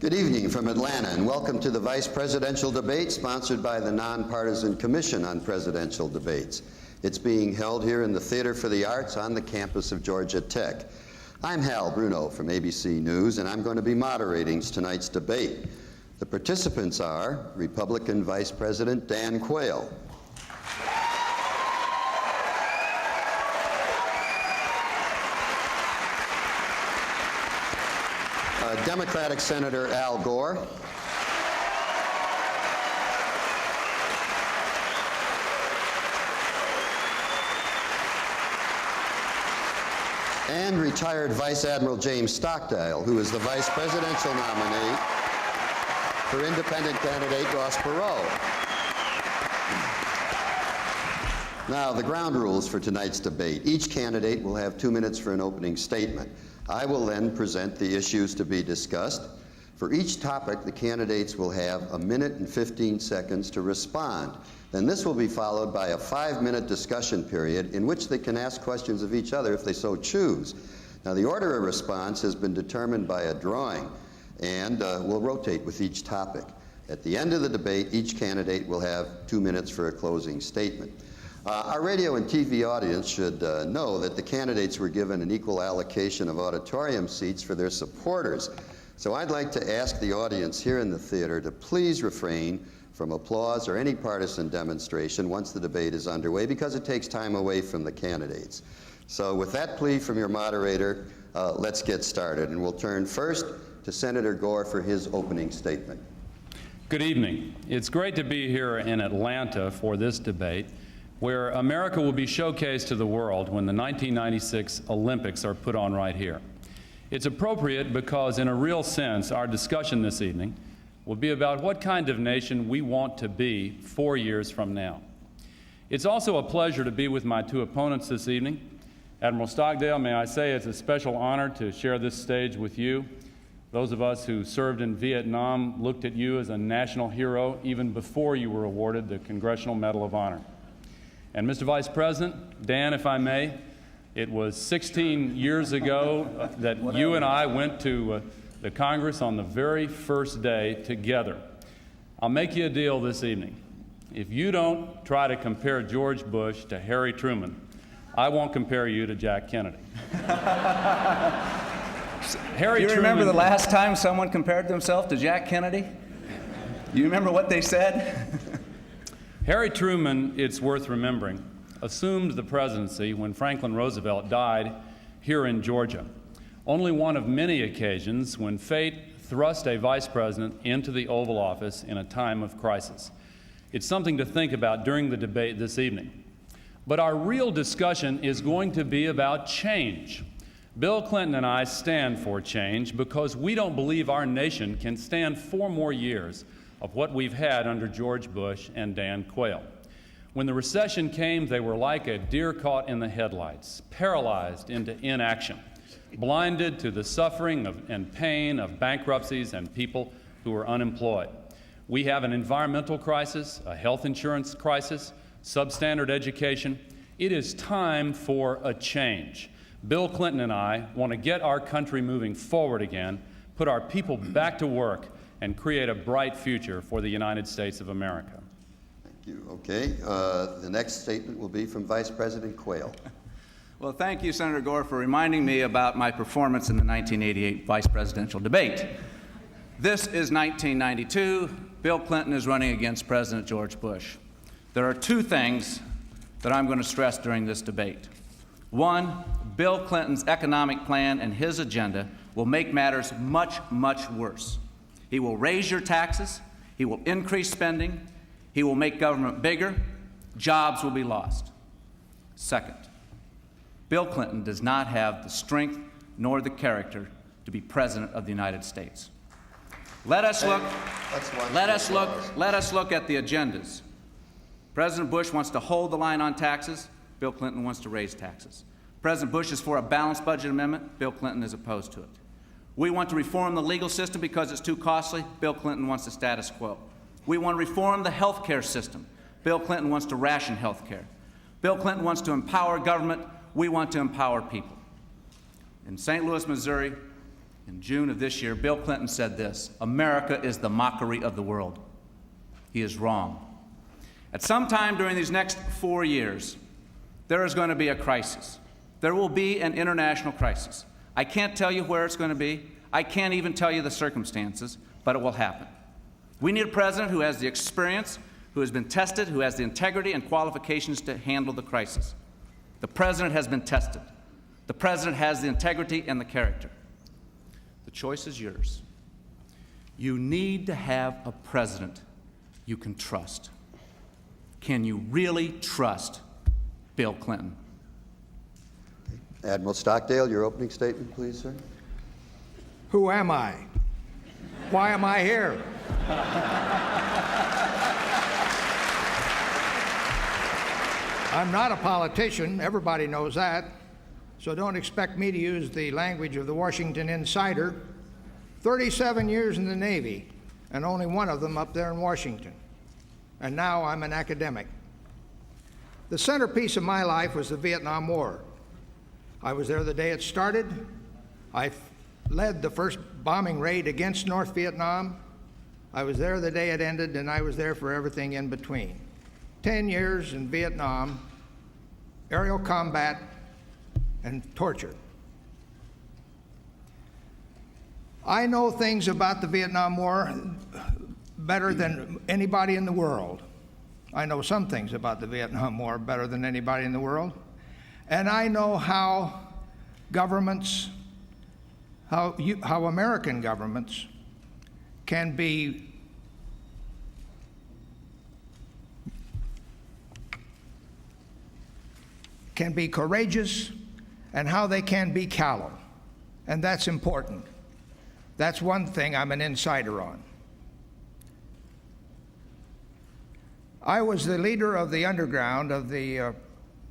Good evening from Atlanta, and welcome to the Vice Presidential Debate sponsored by the Nonpartisan Commission on Presidential Debates. It's being held here in the Theater for the Arts on the campus of Georgia Tech. I'm Hal Bruno from ABC News, and I'm going to be moderating tonight's debate. The participants are Republican Vice President Dan Quayle, Democratic Senator Al Gore, and retired Vice Admiral James Stockdale, who is the vice presidential nominee for independent candidate Ross Perot. Now, the ground rules for tonight's debate. Each candidate will have 2 minutes for an opening statement. I will then present the issues to be discussed. For each topic, the candidates will have 1 minute and 15 seconds to respond. Then this will be followed by a 5-minute discussion period in which they can ask questions of each other if they so choose. Now, the order of response has been determined by a drawing and will rotate with each topic. At the end of the debate, each candidate will have 2 minutes for a closing statement. Our radio and TV audience should know that the candidates were given an equal allocation of auditorium seats for their supporters. So I'd like to ask the audience here in the theater to please refrain from applause or any partisan demonstration once the debate is underway, because it takes time away from the candidates. So with that plea from your moderator, let's get started. And we'll turn first to Senator Gore for his opening statement. Good evening. It's great to be here in Atlanta for this debate, where America will be showcased to the world when the 1996 Olympics are put on right here. It's appropriate because, in a real sense, our discussion this evening will be about what kind of nation we want to be 4 years from now. It's also a pleasure to be with my two opponents this evening. Admiral Stockdale, may I say it's a special honor to share this stage with you. Those of us who served in Vietnam looked at you as a national hero even before you were awarded the Congressional Medal of Honor. And Mr. Vice President, Dan, if I may, it was 16 years ago that you and I went to the Congress on the very first day together. I'll make you a deal this evening. If you don't try to compare George Bush to Harry Truman, I won't compare you to Jack Kennedy. Do you remember the last time someone compared themselves to Jack Kennedy? You remember what they said? Harry Truman, it's worth remembering, assumed the presidency when Franklin Roosevelt died here in Georgia. Only one of many occasions when fate thrust a vice president into the Oval Office in a time of crisis. It's something to think about during the debate this evening. But our real discussion is going to be about change. Bill Clinton and I stand for change because we don't believe our nation can stand 4 more years of what we've had under George Bush and Dan Quayle. When the recession came, they were like a deer caught in the headlights, paralyzed into inaction, blinded to the suffering and pain of bankruptcies and people who were unemployed. We have an environmental crisis, a health insurance crisis, substandard education. It is time for a change. Bill Clinton and I want to get our country moving forward again, put our people back to work, and create a bright future for the United States of America. Thank you. Okay. The next statement will be from Vice President Quayle. Well, thank you, Senator Gore, for reminding me about my performance in the 1988 vice presidential debate. This is 1992. Bill Clinton is running against President George Bush. There are 2 things that I'm going to stress during this debate. One, Bill Clinton's economic plan and his agenda will make matters much, much worse. He will raise your taxes, he will increase spending, he will make government bigger, jobs will be lost. Second, Bill Clinton does not have the strength nor the character to be President of the United States. Let us look at the agendas. President Bush wants to hold the line on taxes. Bill Clinton wants to raise taxes. President Bush is for a balanced budget amendment. Bill Clinton is opposed to it. We want to reform the legal system because it's too costly. Bill Clinton wants the status quo. We want to reform the health care system. Bill Clinton wants to ration health care. Bill Clinton wants to empower government. We want to empower people. In St. Louis, Missouri, In June of this year, Bill Clinton said this: "America is the mockery of the world." He is wrong. At some time during these next 4 years, there is going to be a crisis. There will be an international crisis. I can't tell you where it's going to be. I can't even tell you the circumstances, but it will happen. We need a president who has the experience, who has been tested, who has the integrity and qualifications to handle the crisis. The president has been tested. The president has the integrity and the character. The choice is yours. You need to have a president you can trust. Can you really trust Bill Clinton? Admiral Stockdale, your opening statement, please, sir. Who am I? Why am I here? I'm not a politician. Everybody knows that. So don't expect me to use the language of the Washington Insider. 37 years in the Navy, and only one of them up there in Washington. And now I'm an academic. The centerpiece of my life was the Vietnam War. I was there the day it started. I led the first bombing raid against North Vietnam. I was there the day it ended, and I was there for everything in between. 10 years in Vietnam, aerial combat, and torture. I know things about the Vietnam War better than anybody in the world. I know some things about the Vietnam War better than anybody in the world. And I know how governments, how American governments can be courageous and how they can be callow. And that's important. That's one thing I'm an insider on. I was the leader of the underground of the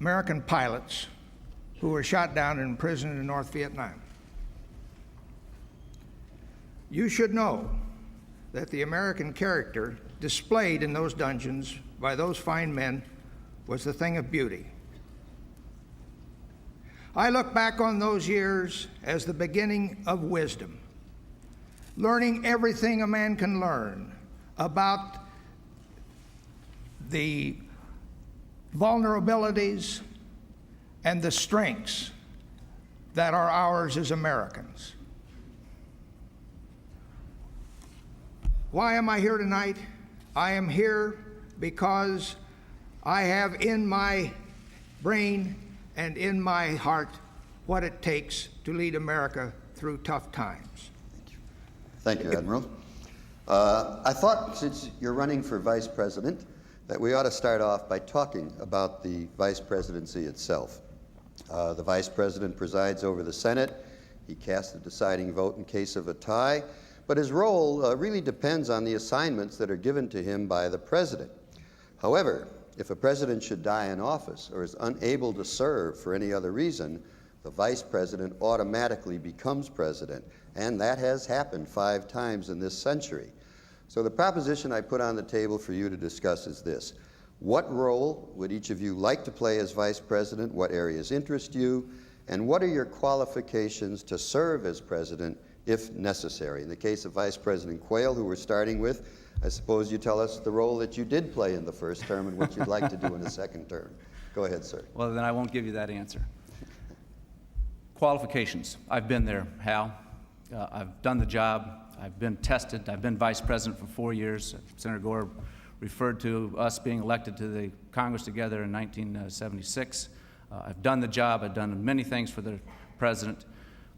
American pilots who were shot down and imprisoned in North Vietnam. You should know that the American character displayed in those dungeons by those fine men was the thing of beauty. I look back on those years as the beginning of wisdom, learning everything a man can learn about the vulnerabilities and the strengths that are ours as Americans. Why am I here tonight? I am here because I have in my brain and in my heart what it takes to lead America through tough times. Thank you, Admiral. I thought, since you're running for vice president, that we ought to start off by talking about the vice presidency itself. The vice president presides over the Senate. He casts the deciding vote in case of a tie, but his role really depends on the assignments that are given to him by the president. However, if a president should die in office or is unable to serve for any other reason, the vice president automatically becomes president, and that has happened 5 times in this century. So the proposition I put on the table for you to discuss is this: what role would each of you like to play as vice president? What areas interest you? And what are your qualifications to serve as president if necessary? In the case of Vice President Quayle, who we're starting with, I suppose you tell us the role that you did play in the first term and what you'd like to do in the second term. Go ahead, sir. Well, then I won't give you that answer. Qualifications. I've been there, Hal. I've done the job. I've been tested. I've been vice president for 4 years. Senator Gore referred to us being elected to the Congress together in 1976. I've done the job. I've done many things for the president.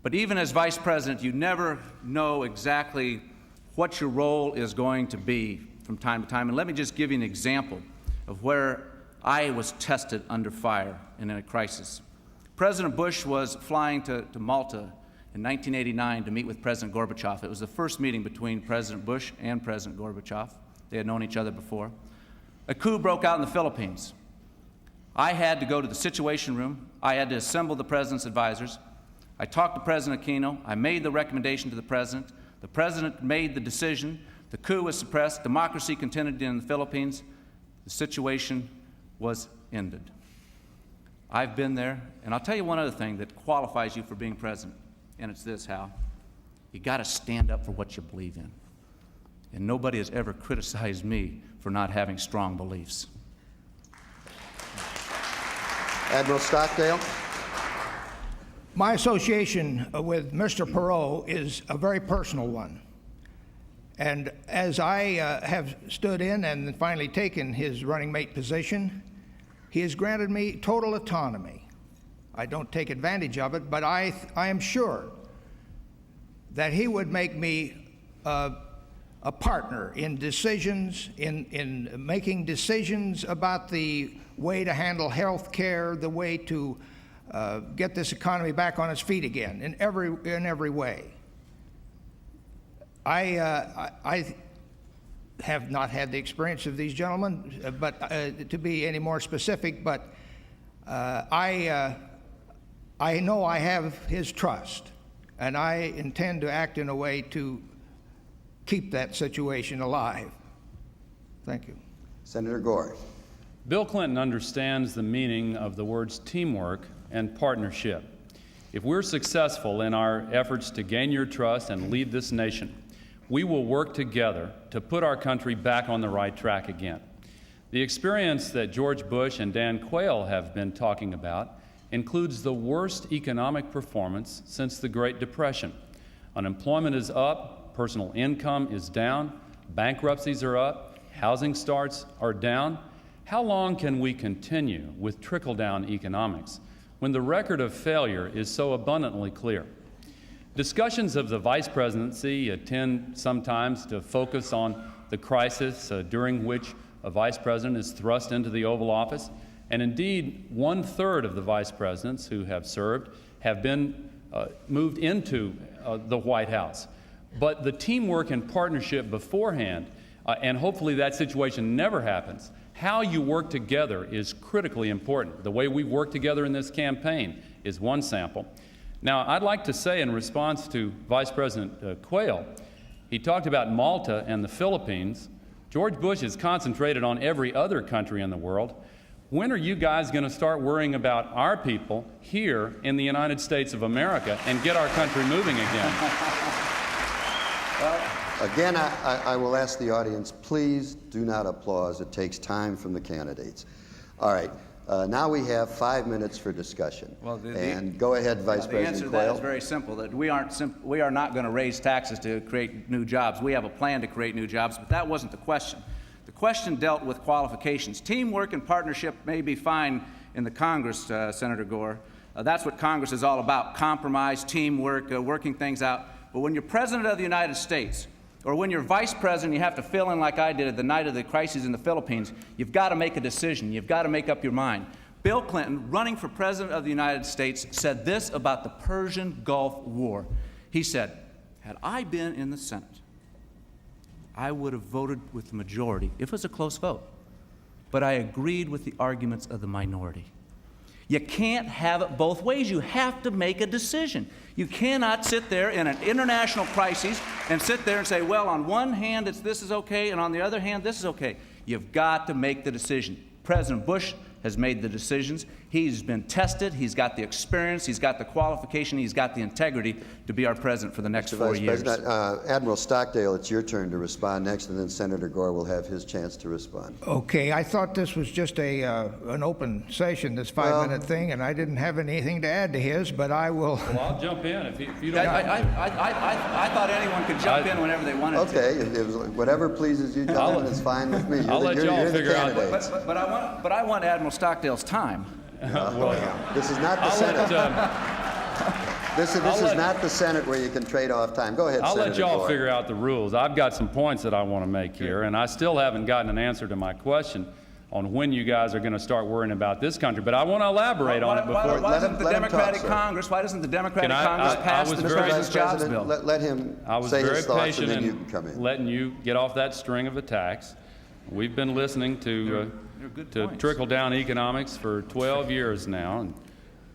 But even as vice president, you never know exactly what your role is going to be from time to time. And let me just give you an example of where I was tested under fire and in a crisis. President Bush was flying to Malta in 1989 to meet with President Gorbachev. It was the first meeting between President Bush and President Gorbachev. They had known each other before. A coup broke out in the Philippines. I had to go to the Situation Room. I had to assemble the president's advisors. I talked to President Aquino. I made the recommendation to the president. The president made the decision. The coup was suppressed. Democracy continued in the Philippines. The situation was ended. I've been there, and I'll tell you one other thing that qualifies you for being president, and it's this, Hal. You got to stand up for what you believe in. And nobody has ever criticized me for not having strong beliefs. Admiral Stockdale? My association with Mr. Perot is a very personal one. And as I have stood in and finally taken his running mate position, he has granted me total autonomy. I don't take advantage of it, but I am sure that he would make me a partner in decisions, in making decisions about the way to handle health care, the way to get this economy back on its feet again, in every way. I have not had the experience of these gentlemen, but to be any more specific, but I know I have his trust, and I intend to act in a way to keep that situation alive. Thank you. Senator Gore. Bill Clinton understands the meaning of the words teamwork and partnership. If we're successful in our efforts to gain your trust and lead this nation, we will work together to put our country back on the right track again. The experience that George Bush and Dan Quayle have been talking about includes the worst economic performance since the Great Depression. Unemployment is up, personal income is down, bankruptcies are up, housing starts are down. How long can we continue with trickle-down economics when the record of failure is so abundantly clear? Discussions of the vice presidency tend sometimes to focus on the crisis during which a vice president is thrust into the Oval Office, and indeed 1/3 of the vice presidents who have served have been moved into the White House. But the teamwork and partnership beforehand, and hopefully that situation never happens, how you work together is critically important. The way we've worked together in this campaign is one sample. Now, I'd like to say in response to Vice President Quayle, he talked about Malta and the Philippines. George Bush has concentrated on every other country in the world. When are you guys going to start worrying about our people here in the United States of America and get our country moving again? Again, I will ask the audience, please do not applaud. It takes time from the candidates. All right. Now we have 5 minutes for discussion. Well, and go ahead, Vice President The answer to Quayle. that is very simple, that we are not going to raise taxes to create new jobs. We have a plan to create new jobs, but that wasn't the question. The question dealt with qualifications. Teamwork and partnership may be fine in the Congress, Senator Gore. That's what Congress is all about, compromise, teamwork, working things out. But when you're President of the United States, or when you're Vice President, you have to fill in like I did at the night of the crisis in the Philippines, you've got to make a decision. You've got to make up your mind. Bill Clinton, running for President of the United States, said this about the Persian Gulf War. He said, had I been in the Senate, I would have voted with the majority if it was a close vote. But I agreed with the arguments of the minority. You can't have it both ways. You have to make a decision. You cannot sit there in an international crisis and sit there and say, well, on one hand, this is okay, and on the other hand, this is okay. You've got to make the decision. President Bush has made the decisions. He's been tested. He's got the experience. He's got the qualification. He's got the integrity to be our president for the next 4 years. Admiral Stockdale, it's your turn to respond next, and then Senator Gore will have his chance to respond. Okay, I thought this was just an open session, this 5-minute thing, and I didn't have anything to add to his, but I will. Well, I'll jump in if you don't. I thought anyone could jump in whenever they wanted to. Okay, it was whatever pleases you, gentlemen, it's fine with me. I'll let y'all figure out. But I want Admiral Stockdale's time. This is not the Senate. This is not the Senate where you can trade off time. Go ahead, I'll Senator let y'all Gore. figure out the rules. I've got some points that I want to make here, and I still haven't gotten an answer to my question on when you guys are going to start worrying about this country. But I want to elaborate on it before. Why doesn't the Democratic Congress pass the President's Jobs Bill? Let him I was say very his thoughts, patient and then you in can come in. letting you get off that string of attacks. We've been listening to trickle-down economics for 12 years now, and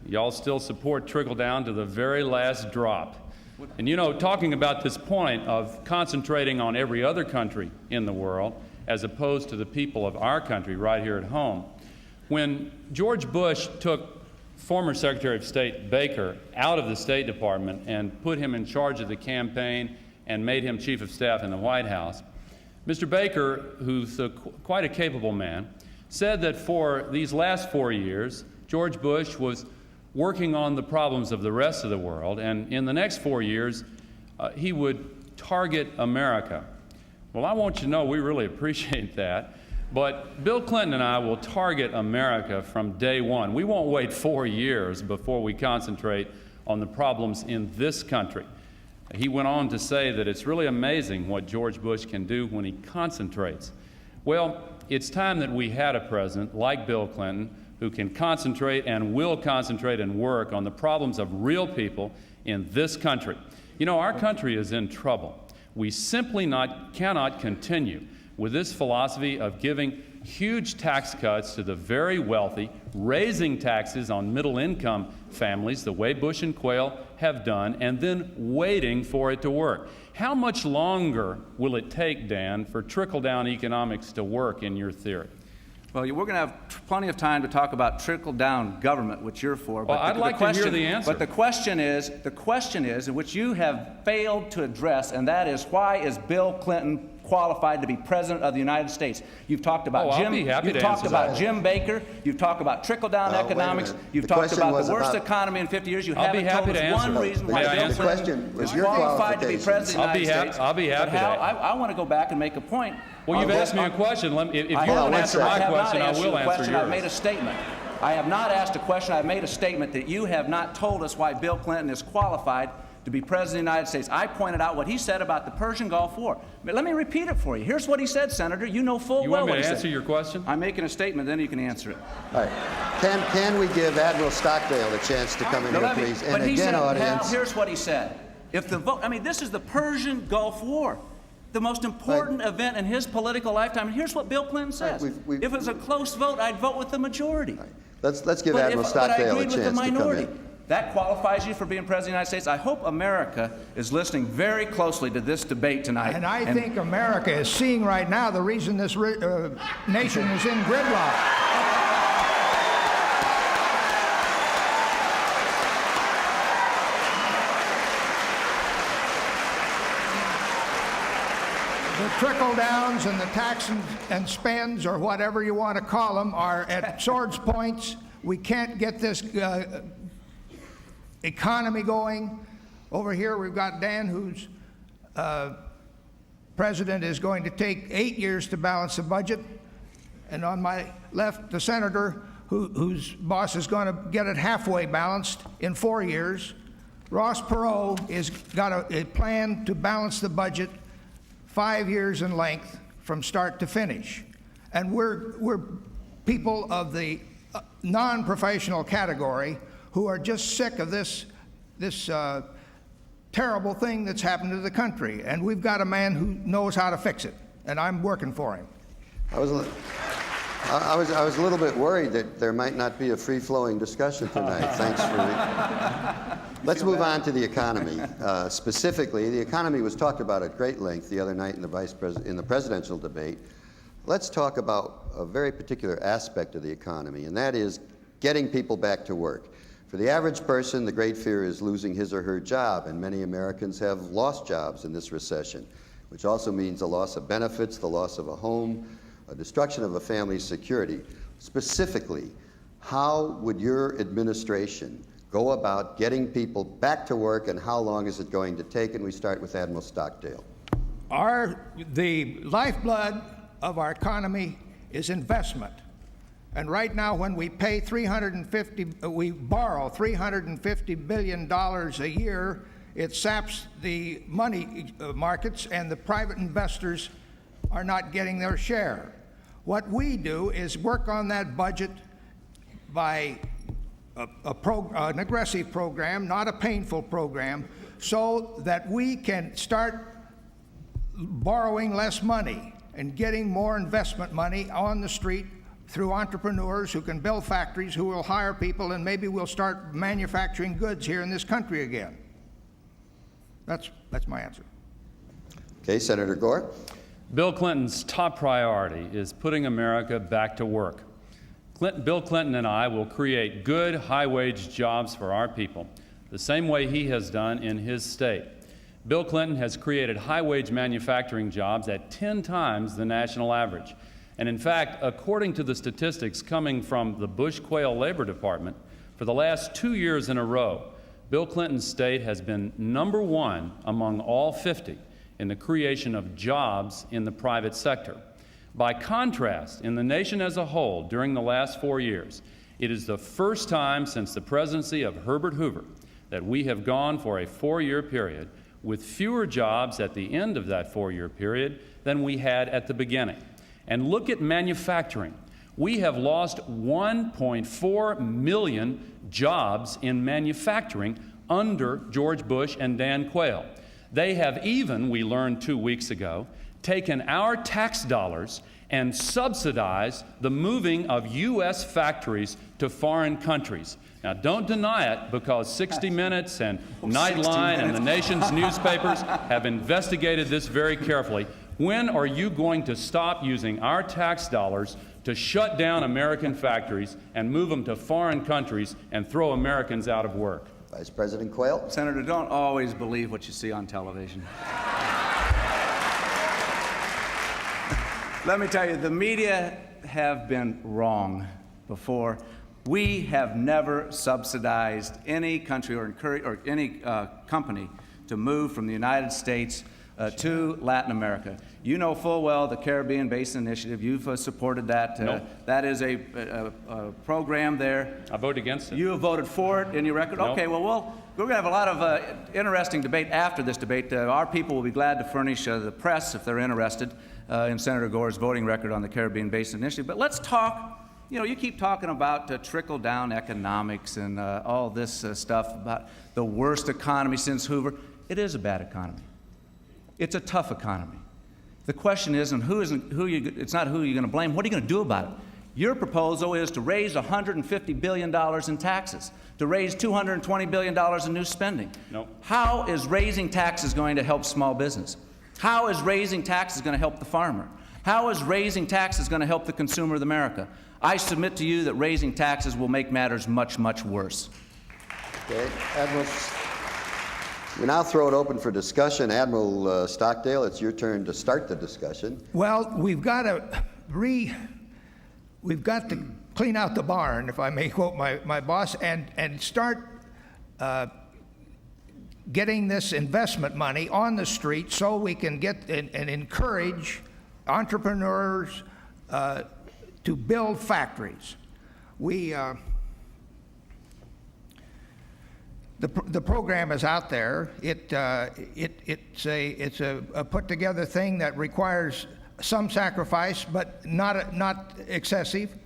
y'all still support trickle-down to the very last drop. And you know, talking about this point of concentrating on every other country in the world as opposed to the people of our country right here at home, when George Bush took former Secretary of State Baker out of the State Department and put him in charge of the campaign and made him Chief of Staff in the White House. Mr. Baker, who's quite a capable man, said that for these last 4 years, George Bush was working on the problems of the rest of the world, and in the next 4 years, he would target America. Well, I want you to know we really appreciate that, but Bill Clinton and I will target America from day one. We won't wait 4 years before we concentrate on the problems in this country. He went on to say that it's really amazing what George Bush can do when he concentrates. Well, it's time that we had a president like Bill Clinton who can concentrate and will concentrate and work on the problems of real people in this country. You know, our country is in trouble. We simply cannot continue with this philosophy of giving huge tax cuts to the very wealthy, raising taxes on middle-income families the way Bush and Quayle have done, and then waiting for it to work. How much longer will it take, Dan, for trickle-down economics to work in your theory? Well, we're going to have plenty of time to talk about trickle-down government, which you're for. Well, I'd like to hear the answer. But the question is, which you have failed to address, and that is, why is Bill Clinton qualified to be president of the United States? You've talked about Jim Baker. You've talked about trickle-down economics. You've talked about the worst economy in 50 years. You haven't told us one reason why Bill Clinton is qualified to be president of the United States. I'll be happy to. I want to go back and make a point. Well, you've asked me a question. If you don't answer my question, I will answer yours. I've made a statement. I have not asked a question. I've made a statement that you have not told us why Bill Clinton is qualified to be president of the United States. I pointed out what he said about the Persian Gulf War. But let me repeat it for you. Here's what he said, Senator. You know full well what he said. You want me to answer your question? I'm making a statement, then you can answer it. All right. Can we give Admiral Stockdale a chance to come in here, please? And again, audience. Here's what he said. If the vote, this is the Persian Gulf War, the most important event in his political lifetime. And here's what Bill Clinton says. If it was a close vote, I'd vote with the majority. Right. Let's give Admiral Stockdale a chance to come in. That qualifies you for being President of the United States. I hope America is listening very closely to this debate tonight. And I think America is seeing right now the reason this nation is in gridlock. The trickle-downs and the tax and spends, or whatever you want to call them, are at swords points. We can't get this economy going. Over here we've got Dan, who's president, is going to take 8 years to balance the budget. And on my left, the senator, whose boss is going to get it halfway balanced in 4 years. Ross Perot has got a plan to balance the budget 5 years in length from start to finish. And we're people of the non-professional category who are just sick of this terrible thing that's happened to the country. And we've got a man who knows how to fix it, and I'm working for him. I was a little bit worried that there might not be a free-flowing discussion tonight. Thanks for... Let's move on to the economy. Specifically, the economy was talked about at great length the other night in the presidential debate. Let's talk about a very particular aspect of the economy, and that is getting people back to work. For the average person, the great fear is losing his or her job, and many Americans have lost jobs in this recession, which also means a loss of benefits, the loss of a home, a destruction of a family's security. Specifically, how would your administration go about getting people back to work, and how long is it going to take? And we start with Admiral Stockdale. The lifeblood of our economy is investment. And right now, when we pay we borrow $350 billion a year, it saps the money markets, and the private investors are not getting their share. What we do is work on that budget by an aggressive program, not a painful program, so that we can start borrowing less money and getting more investment money on the street through entrepreneurs who can build factories, who will hire people, and maybe we'll start manufacturing goods here in this country again. That's my answer. Okay, Senator Gore. Bill Clinton's top priority is putting America back to work. Bill Clinton and I will create good, high-wage jobs for our people, the same way he has done in his state. Bill Clinton has created high-wage manufacturing jobs at 10 times the national average. And in fact, according to the statistics coming from the Bush-Quayle Labor Department, for the last 2 years in a row, Bill Clinton's state has been number one among all 50 in the creation of jobs in the private sector. By contrast, in the nation as a whole, during the last 4 years, it is the first time since the presidency of Herbert Hoover that we have gone for a 4-year period with fewer jobs at the end of that 4-year period than we had at the beginning. And look at manufacturing. We have lost 1.4 million jobs in manufacturing under George Bush and Dan Quayle. They have even, we learned 2 weeks ago, taken our tax dollars and subsidized the moving of U.S. factories to foreign countries. Now, don't deny it, because 60 Minutes and Nightline and the nation's newspapers have investigated this very carefully. When are you going to stop using our tax dollars to shut down American factories and move them to foreign countries and throw Americans out of work? Vice President Quayle. Senator, don't always believe what you see on television. Let me tell you, the media have been wrong before. We have never subsidized any country or any company to move from the United States to Latin America. You know full well the Caribbean Basin Initiative. You've supported that. Nope. That is a program there. I vote against it. You have voted for it in your record? Nope. Okay, well, we're going to have a lot of interesting debate after this debate. Our people will be glad to furnish the press, if they're interested, in Senator Gore's voting record on the Caribbean Basin Initiative. But let's talk, you keep talking about trickle-down economics and all this stuff about the worst economy since Hoover. It is a bad economy. It's a tough economy. The question isn't it's not who you're going to blame. What are you going to do about it? Your proposal is to raise $150 billion in taxes, to raise $220 billion in new spending. Nope. How is raising taxes going to help small business? How is raising taxes going to help the farmer? How is raising taxes going to help the consumer of America? I submit to you that raising taxes will make matters much, much worse. Okay, Admiral, we now throw it open for discussion. Admiral Stockdale, it's your turn to start the discussion. Well, we've got to clean out the barn, if I may quote my boss, and start getting this investment money on the street so we can get and encourage entrepreneurs to build factories. The program is out there. It's a put together thing that requires some sacrifice, but not excessive.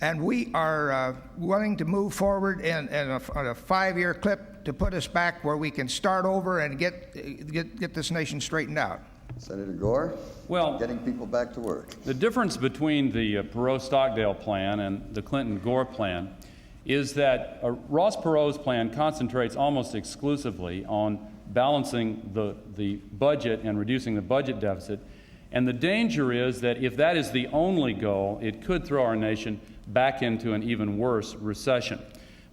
And we are willing to move forward on a 5-year clip to put us back where we can start over and get this nation straightened out. Senator Gore? Well, getting people back to work. The difference between the Perot-Stockdale plan and the Clinton-Gore plan is that Ross Perot's plan concentrates almost exclusively on balancing the budget and reducing the budget deficit. And the danger is that if that is the only goal, it could throw our nation back into an even worse recession.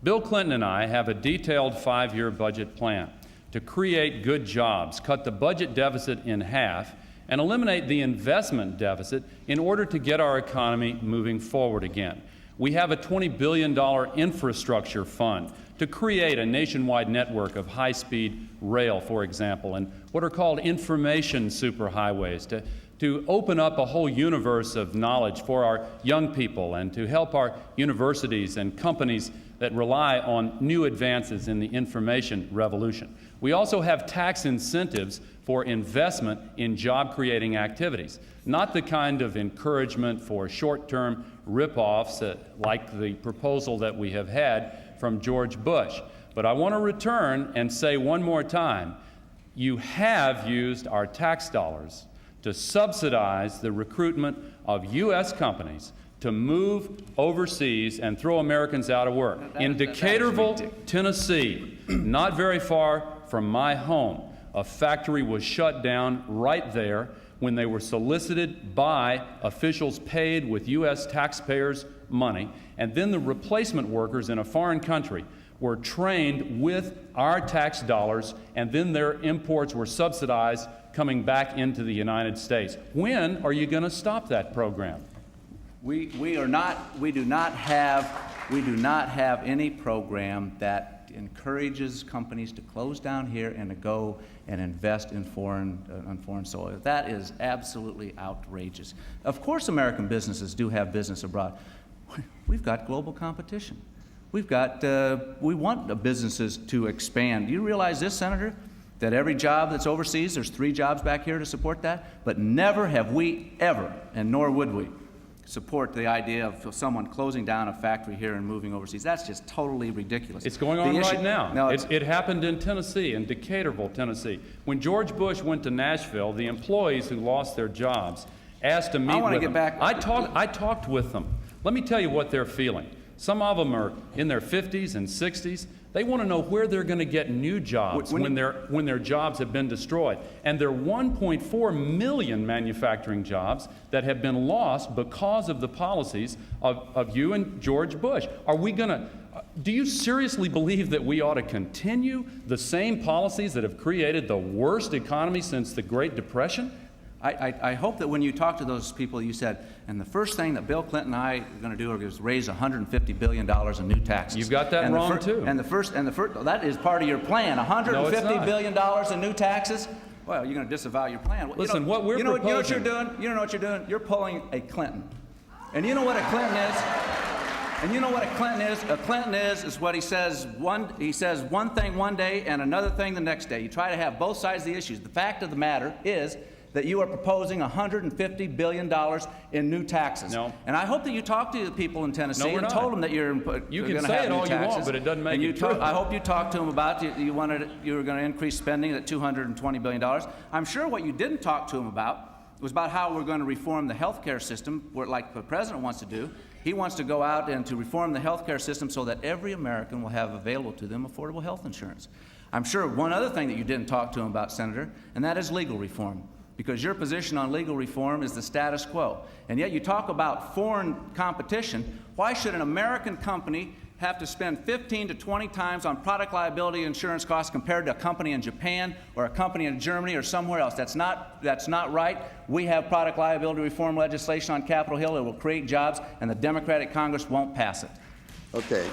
Bill Clinton and I have a detailed 5-year budget plan to create good jobs, cut the budget deficit in half, and eliminate the investment deficit in order to get our economy moving forward again. We have a $20 billion infrastructure fund to create a nationwide network of high-speed rail, for example, and what are called information superhighways to open up a whole universe of knowledge for our young people and to help our universities and companies that rely on new advances in the information revolution. We also have tax incentives for investment in job-creating activities, not the kind of encouragement for short-term rip-offs like the proposal that we have had from George Bush. But I want to return and say one more time, you have used our tax dollars to subsidize the recruitment of U.S. companies to move overseas and throw Americans out of work. In Decaturville, Tennessee, not very far from my home, a factory was shut down right there when they were solicited by officials paid with U.S. taxpayers' money, and then the replacement workers in a foreign country were trained with our tax dollars, and then their imports were subsidized coming back into the United States. When are you going to stop that program? We do not have any program that encourages companies to close down here and to go and invest in foreign soil. That is absolutely outrageous. Of course American businesses do have business abroad. We've got global competition. We want the businesses to expand. Do you realize this, Senator? That every job that's overseas, there's 3 jobs back here to support that, but never have we ever, and nor would we, support the idea of someone closing down a factory here and moving overseas. That's just totally ridiculous. It's going on right now. No, it happened in Tennessee, in Decaturville, Tennessee. When George Bush went to Nashville, the employees who lost their jobs asked to meet with them. I talked with them. Let me tell you what they're feeling. Some of them are in their 50s and 60s. They want to know where they're going to get new jobs when their jobs have been destroyed. And there are 1.4 million manufacturing jobs that have been lost because of the policies of you and George Bush. Are we going to, do you seriously believe that we ought to continue the same policies that have created the worst economy since the Great Depression? I hope that when you talk to those people, you said, and the first thing that Bill Clinton and I are going to do is raise $150 billion in new taxes. You've got that wrong, too. And the first, that is part of your plan, $150 billion in new taxes? Well, you're going to disavow your plan. Listen, what we're proposing... You know what you're doing? You know what you're doing? You're pulling a Clinton. And you know what a Clinton is? And you know what a Clinton is? A Clinton is what he says one thing one day and another thing the next day. You try to have both sides of the issues. The fact of the matter is that you are proposing $150 billion in new taxes. No. And I hope that you talked to the people in Tennessee and told them that you're going to have new taxes. You can say it all you want, but it doesn't make it true. I hope you talked to them about you were going to increase spending at $220 billion. I'm sure what you didn't talk to them about was about how we're going to reform the health care system, like the president wants to do. He wants to go out and to reform the health care system so that every American will have available to them affordable health insurance. I'm sure one other thing that you didn't talk to him about, Senator, and that is legal reform. Because your position on legal reform is the status quo. And yet you talk about foreign competition. Why should an American company have to spend 15 to 20 times on product liability insurance costs compared to a company in Japan or a company in Germany or somewhere else? That's not right. We have product liability reform legislation on Capitol Hill. It will create jobs, and the Democratic Congress won't pass it. Okay.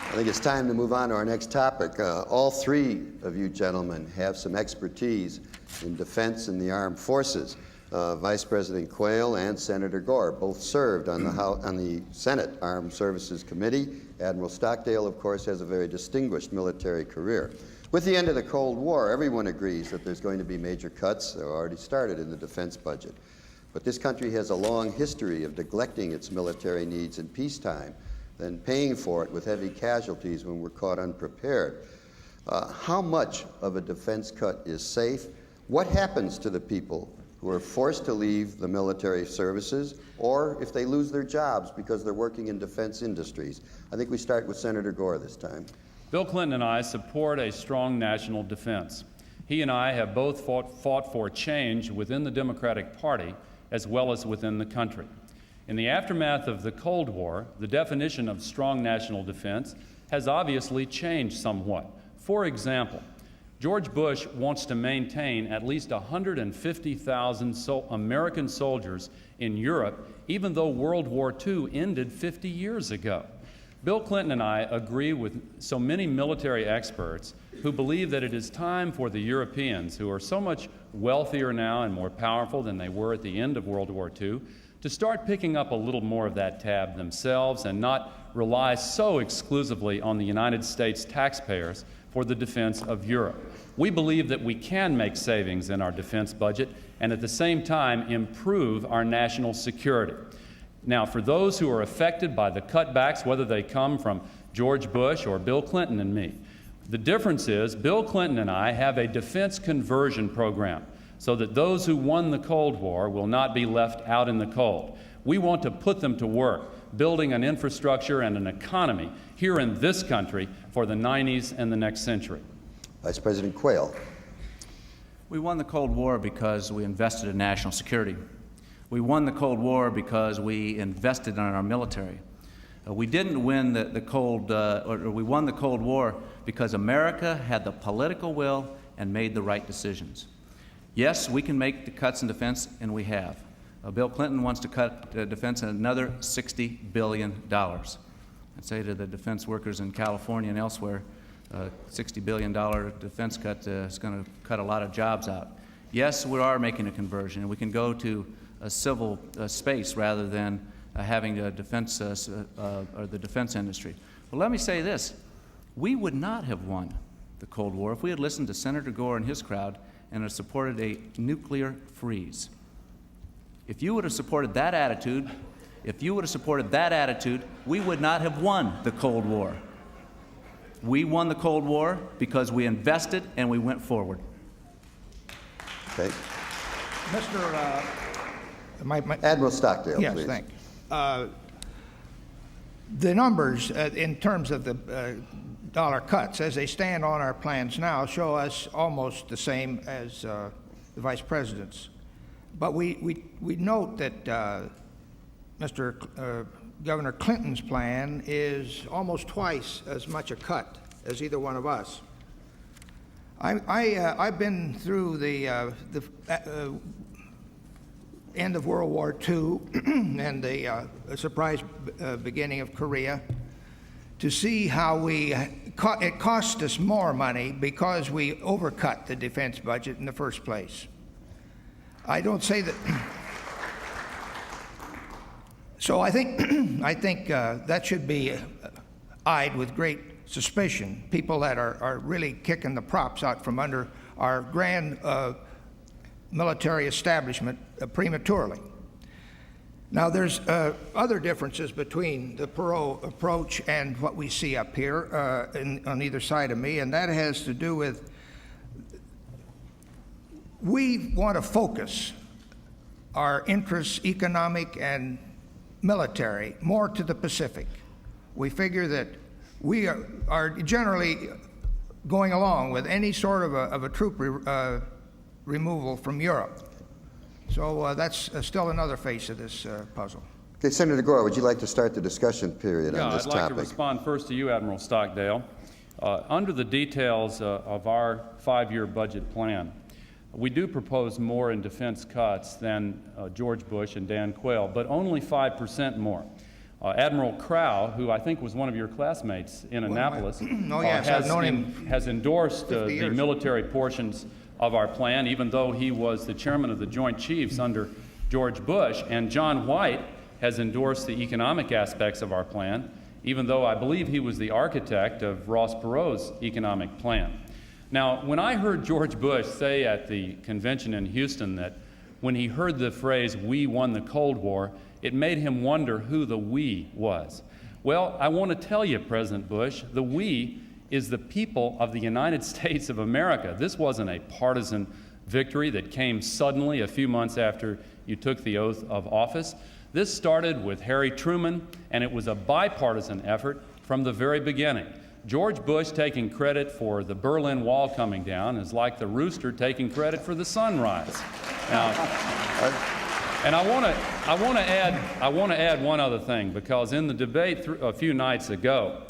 I think it's time to move on to our next topic. All 3 of you gentlemen have some expertise in defense and the armed forces. Vice President Quayle and Senator Gore both served on the Senate Armed Services Committee. Admiral Stockdale, of course, has a very distinguished military career. With the end of the Cold War, everyone agrees that there's going to be major cuts that are already started in the defense budget. But this country has a long history of neglecting its military needs in peacetime, then paying for it with heavy casualties when we're caught unprepared. How much of a defense cut is safe? What happens to the people who are forced to leave the military services, or if they lose their jobs because they're working in defense industries? I think we start with Senator Gore this time. Bill Clinton and I support a strong national defense. He and I have both fought for change within the Democratic Party as well as within the country. In the aftermath of the Cold War, the definition of strong national defense has obviously changed somewhat. For example, George Bush wants to maintain at least 150,000 American soldiers in Europe, even though World War II ended 50 years ago. Bill Clinton and I agree with so many military experts who believe that it is time for the Europeans, who are so much wealthier now and more powerful than they were at the end of World War II, to start picking up a little more of that tab themselves and not rely so exclusively on the United States taxpayers for the defense of Europe. We believe that we can make savings in our defense budget and at the same time improve our national security. Now, for those who are affected by the cutbacks, whether they come from George Bush or Bill Clinton and me, the difference is Bill Clinton and I have a defense conversion program so that those who won the Cold War will not be left out in the cold. We want to put them to work, building an infrastructure and an economy here in this country for the 90s and the next century. Vice President Quayle. We won the Cold War because we invested in national security. We won the Cold War because we invested in our military. We didn't win we won the Cold War because America had the political will and made the right decisions. Yes, we can make the cuts in defense, and we have. Bill Clinton wants to cut defense another $60 billion. I'd say to the defense workers in California and elsewhere, $60 billion defense cut is going to cut a lot of jobs out. Yes, we are making a conversion, and we can go to a civil space rather than having a defense or the defense industry. But let me say this: we would not have won the Cold War if we had listened to Senator Gore and his crowd and had supported a nuclear freeze. If you would have supported that attitude, we would not have won the Cold War. We won the Cold War because we invested and we went forward. Okay. Admiral Stockdale, yes, please. Thank you. The numbers in terms of the dollar cuts as they stand on our plans now show us almost the same as the Vice President's. But we note that Governor Clinton's plan is almost twice as much a cut as either one of us. I've been through the end of World War II and the surprise beginning of Korea to see how it cost us more money because we overcut the defense budget in the first place. I don't say that. So I think that should be eyed with great suspicion. People that are really kicking the props out from under our grand military establishment prematurely. Now, there's other differences between the Perot approach and what we see up here on either side of me, and that has to do with we want to focus our interests, economic and military, more to the Pacific. We figure that we are generally going along with any sort of a troop removal from Europe. So that's still another face of this puzzle. Okay, Senator Gore, would you like to start the discussion period on this I'd like topic? to respond first to you, Admiral Stockdale. Under the details of our 5-year budget plan, we do propose more in defense cuts than George Bush and Dan Quayle, but only 5% more. Admiral Crow, who I think was one of your classmates in Annapolis, has endorsed the military portions of our plan, even though he was the chairman of the Joint Chiefs under George Bush, and John White has endorsed the economic aspects of our plan, even though I believe he was the architect of Ross Perot's economic plan. Now, when I heard George Bush say at the convention in Houston that when he heard the phrase, "we won the Cold War," it made him wonder who the "we" was. Well, I want to tell you, President Bush, the "we" is the people of the United States of America. This wasn't a partisan victory that came suddenly a few months after you took the oath of office. This started with Harry Truman, and it was a bipartisan effort from the very beginning. George Bush taking credit for the Berlin Wall coming down is like the rooster taking credit for the sunrise. Now, and I want to add one other thing, because in the debate a few nights ago,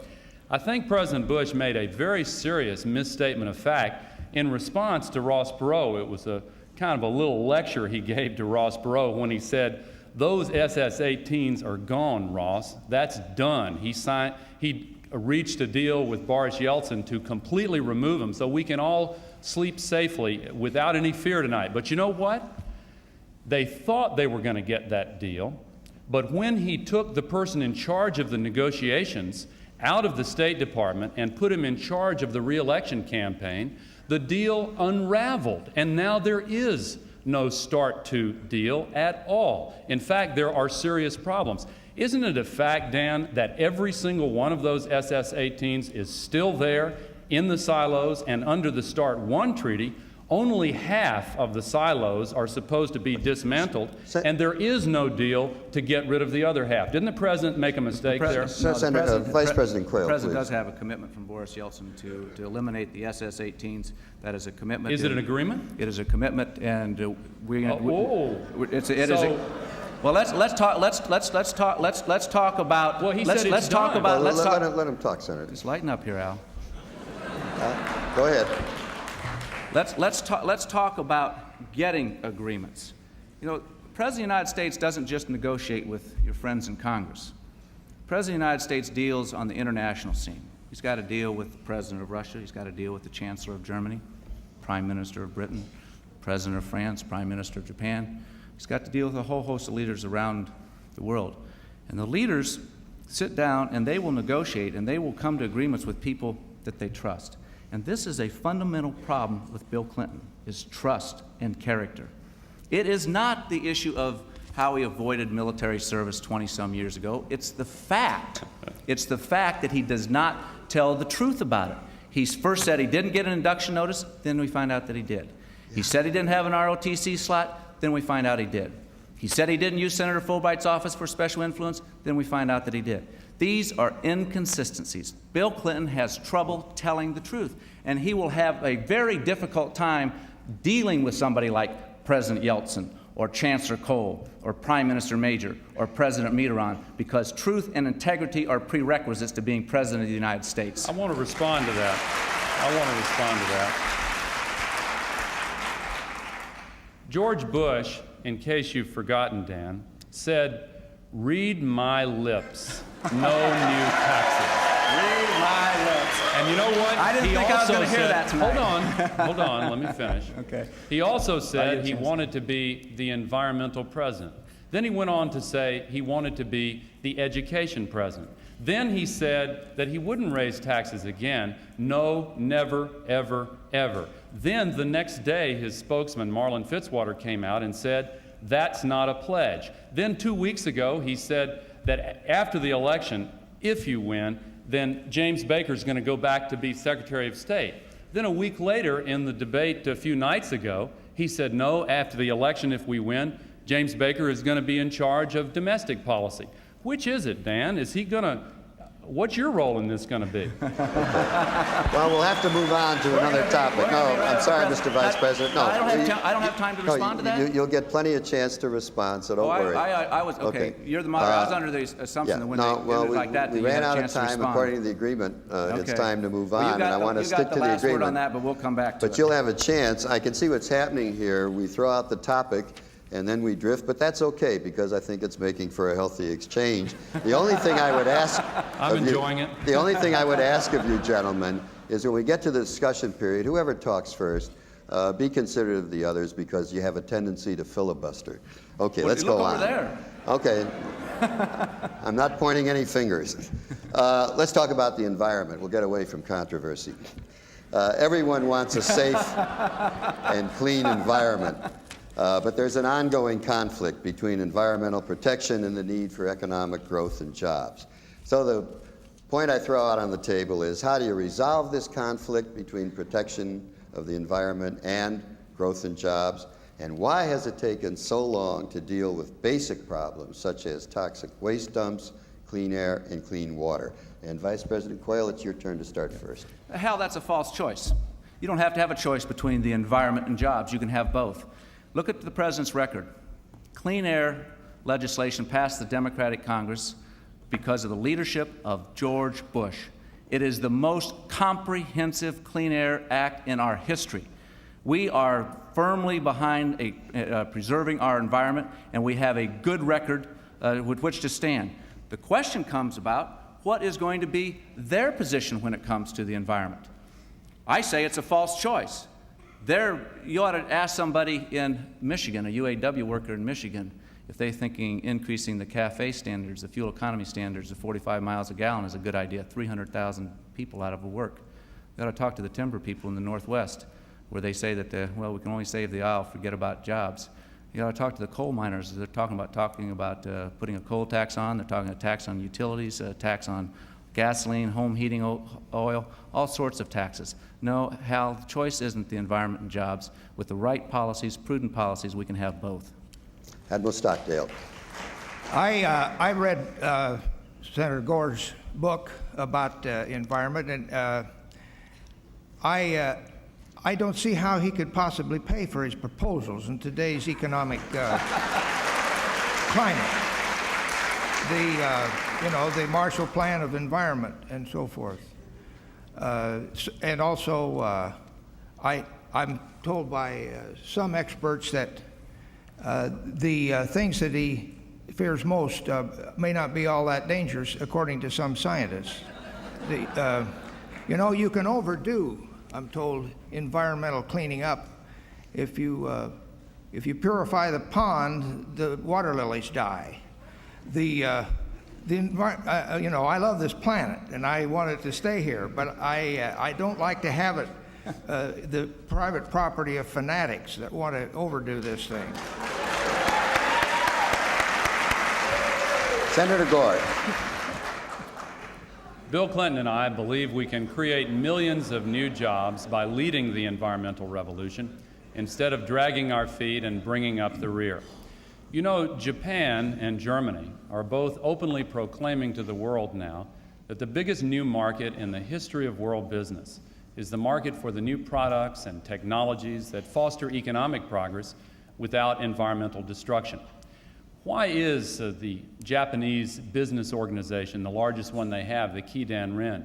I think President Bush made a very serious misstatement of fact in response to Ross Perot. It was a kind of a little lecture he gave to Ross Perot when he said, "Those SS-18s are gone, Ross. That's done." He reached a deal with Boris Yeltsin to completely remove them so we can all sleep safely without any fear tonight. But you know what? They thought they were going to get that deal, but when he took the person in charge of the negotiations out of the State Department and put him in charge of the re-election campaign, the deal unraveled, and now there is no START II deal at all. In fact, there are serious problems. Isn't it a fact, Dan, that every single one of those SS-18s is still there in the silos and under the START I treaty? Only half of the silos are supposed to be dismantled, and there is no deal to get rid of the other half. Didn't the president make a mistake there? Vice President Quayle, The president please. does have a commitment from Boris Yeltsin to eliminate the SS-18s. That is a commitment. Is it an agreement? It is a commitment, and well, let's talk about. Well, he said it's done. Let him talk, Senator. Just lighten up here, Al. Go ahead. Let's talk about getting agreements. You know, the President of the United States doesn't just negotiate with your friends in Congress. The President of the United States deals on the international scene. He's got to deal with the President of Russia. He's got to deal with the Chancellor of Germany, Prime Minister of Britain, President of France, Prime Minister of Japan. He's got to deal with a whole host of leaders around the world. And the leaders sit down and they will negotiate and they will come to agreements with people that they trust. And this is a fundamental problem with Bill Clinton, is trust and character. It is not the issue of how he avoided military service 20-some years ago. It's the fact. It's the fact that he does not tell the truth about it. He first said he didn't get an induction notice, then we find out that he did. He said he didn't have an ROTC slot, then we find out he did. He said he didn't use Senator Fulbright's office for special influence, then we find out that he did. These are inconsistencies. Bill Clinton has trouble telling the truth, and he will have a very difficult time dealing with somebody like President Yeltsin or Chancellor Kohl or Prime Minister Major or President Mitterrand, because truth and integrity are prerequisites to being President of the United States. I want to respond to that. George Bush, in case you've forgotten, Dan, said, "Read my lips. No new taxes." Read my lips. And you know what? I didn't think I was going to hear that tonight. Hold on, let me finish. Okay. He also said he wanted to be the environmental president. Then he went on to say he wanted to be the education president. Then he said that he wouldn't raise taxes again. No, never, ever, ever. Then the next day, his spokesman, Marlon Fitzwater, came out and said, "That's not a pledge." Then 2 weeks ago, he said that after the election, if you win, then James Baker's going to go back to be Secretary of State. Then a week later, in the debate a few nights ago, he said, no, after the election, if we win, James Baker is going to be in charge of domestic policy. Which is it, Dan? Is he going to, what's your role in this going to be? Well, we'll have to move on to another topic. No, I'm sorry, Mr. Vice President. No, I don't have time to respond to that? You'll get plenty of chance to respond, so don't worry. I was, okay, you're the moderator. I was under the assumption that when they ended like that, we you had ran a out of chance to time. respond. According to the agreement, it's time to move on, and I want to stick to the You got the last word on agreement. that, but we'll come back to it. But you'll have a chance. I can see what's happening here. We throw out the topic, and then we drift, but that's okay, because I think it's making for a healthy exchange. The only thing I would ask I'm enjoying it. The only thing I would ask of you gentlemen is when we get to the discussion period, whoever talks first, be considerate of the others, because you have a tendency to filibuster. Okay, let's go on. Look over there. Okay. I'm not pointing any fingers. Let's talk about the environment. We'll get away from controversy. Everyone wants a safe and clean environment. But there's an ongoing conflict between environmental protection and the need for economic growth and jobs. So the point I throw out on the table is, how do you resolve this conflict between protection of the environment and growth and jobs? And why has it taken so long to deal with basic problems such as toxic waste dumps, clean air, and clean water? And Vice President Quayle, it's your turn to start first. Hal, that's a false choice. You don't have to have a choice between the environment and jobs. You can have both. Look at the president's record. Clean air legislation passed the Democratic Congress because of the leadership of George Bush. It is the most comprehensive Clean Air Act in our history. We are firmly behind preserving our environment, and we have a good record with which to stand. The question comes about what is going to be their position when it comes to the environment. I say it's a false choice. You ought to ask somebody in Michigan, a UAW worker in Michigan, if they're thinking increasing the CAFE standards, the fuel economy standards to 45 miles a gallon is a good idea. 300,000 people out of work. You ought to talk to the timber people in the Northwest, where they say that, well, we can only save the oil, forget about jobs. You ought to talk to the coal miners. They're talking about putting a coal tax on. They're talking a tax on utilities, a tax on gasoline, home heating oil, all sorts of taxes. No, Hal, the choice isn't the environment and jobs. With the right policies, prudent policies, we can have both. Admiral Stockdale. I read Senator Gore's book about environment, and I don't see how he could possibly pay for his proposals in today's economic climate. The Marshall Plan of Environment and so forth. And also, I'm told by some experts that the things that he fears most may not be all that dangerous, according to some scientists. You can overdo, I'm told, environmental cleaning up. If you purify the pond, the water lilies die. I love this planet and I want it to stay here, but I don't like to have it the private property of fanatics that want to overdo this thing. Senator Gore. Bill Clinton and I believe we can create millions of new jobs by leading the environmental revolution instead of dragging our feet and bringing up the rear. You know, Japan and Germany are both openly proclaiming to the world now that the biggest new market in the history of world business is the market for the new products and technologies that foster economic progress without environmental destruction. Why is the Japanese business organization, the largest one they have, the Keidanren,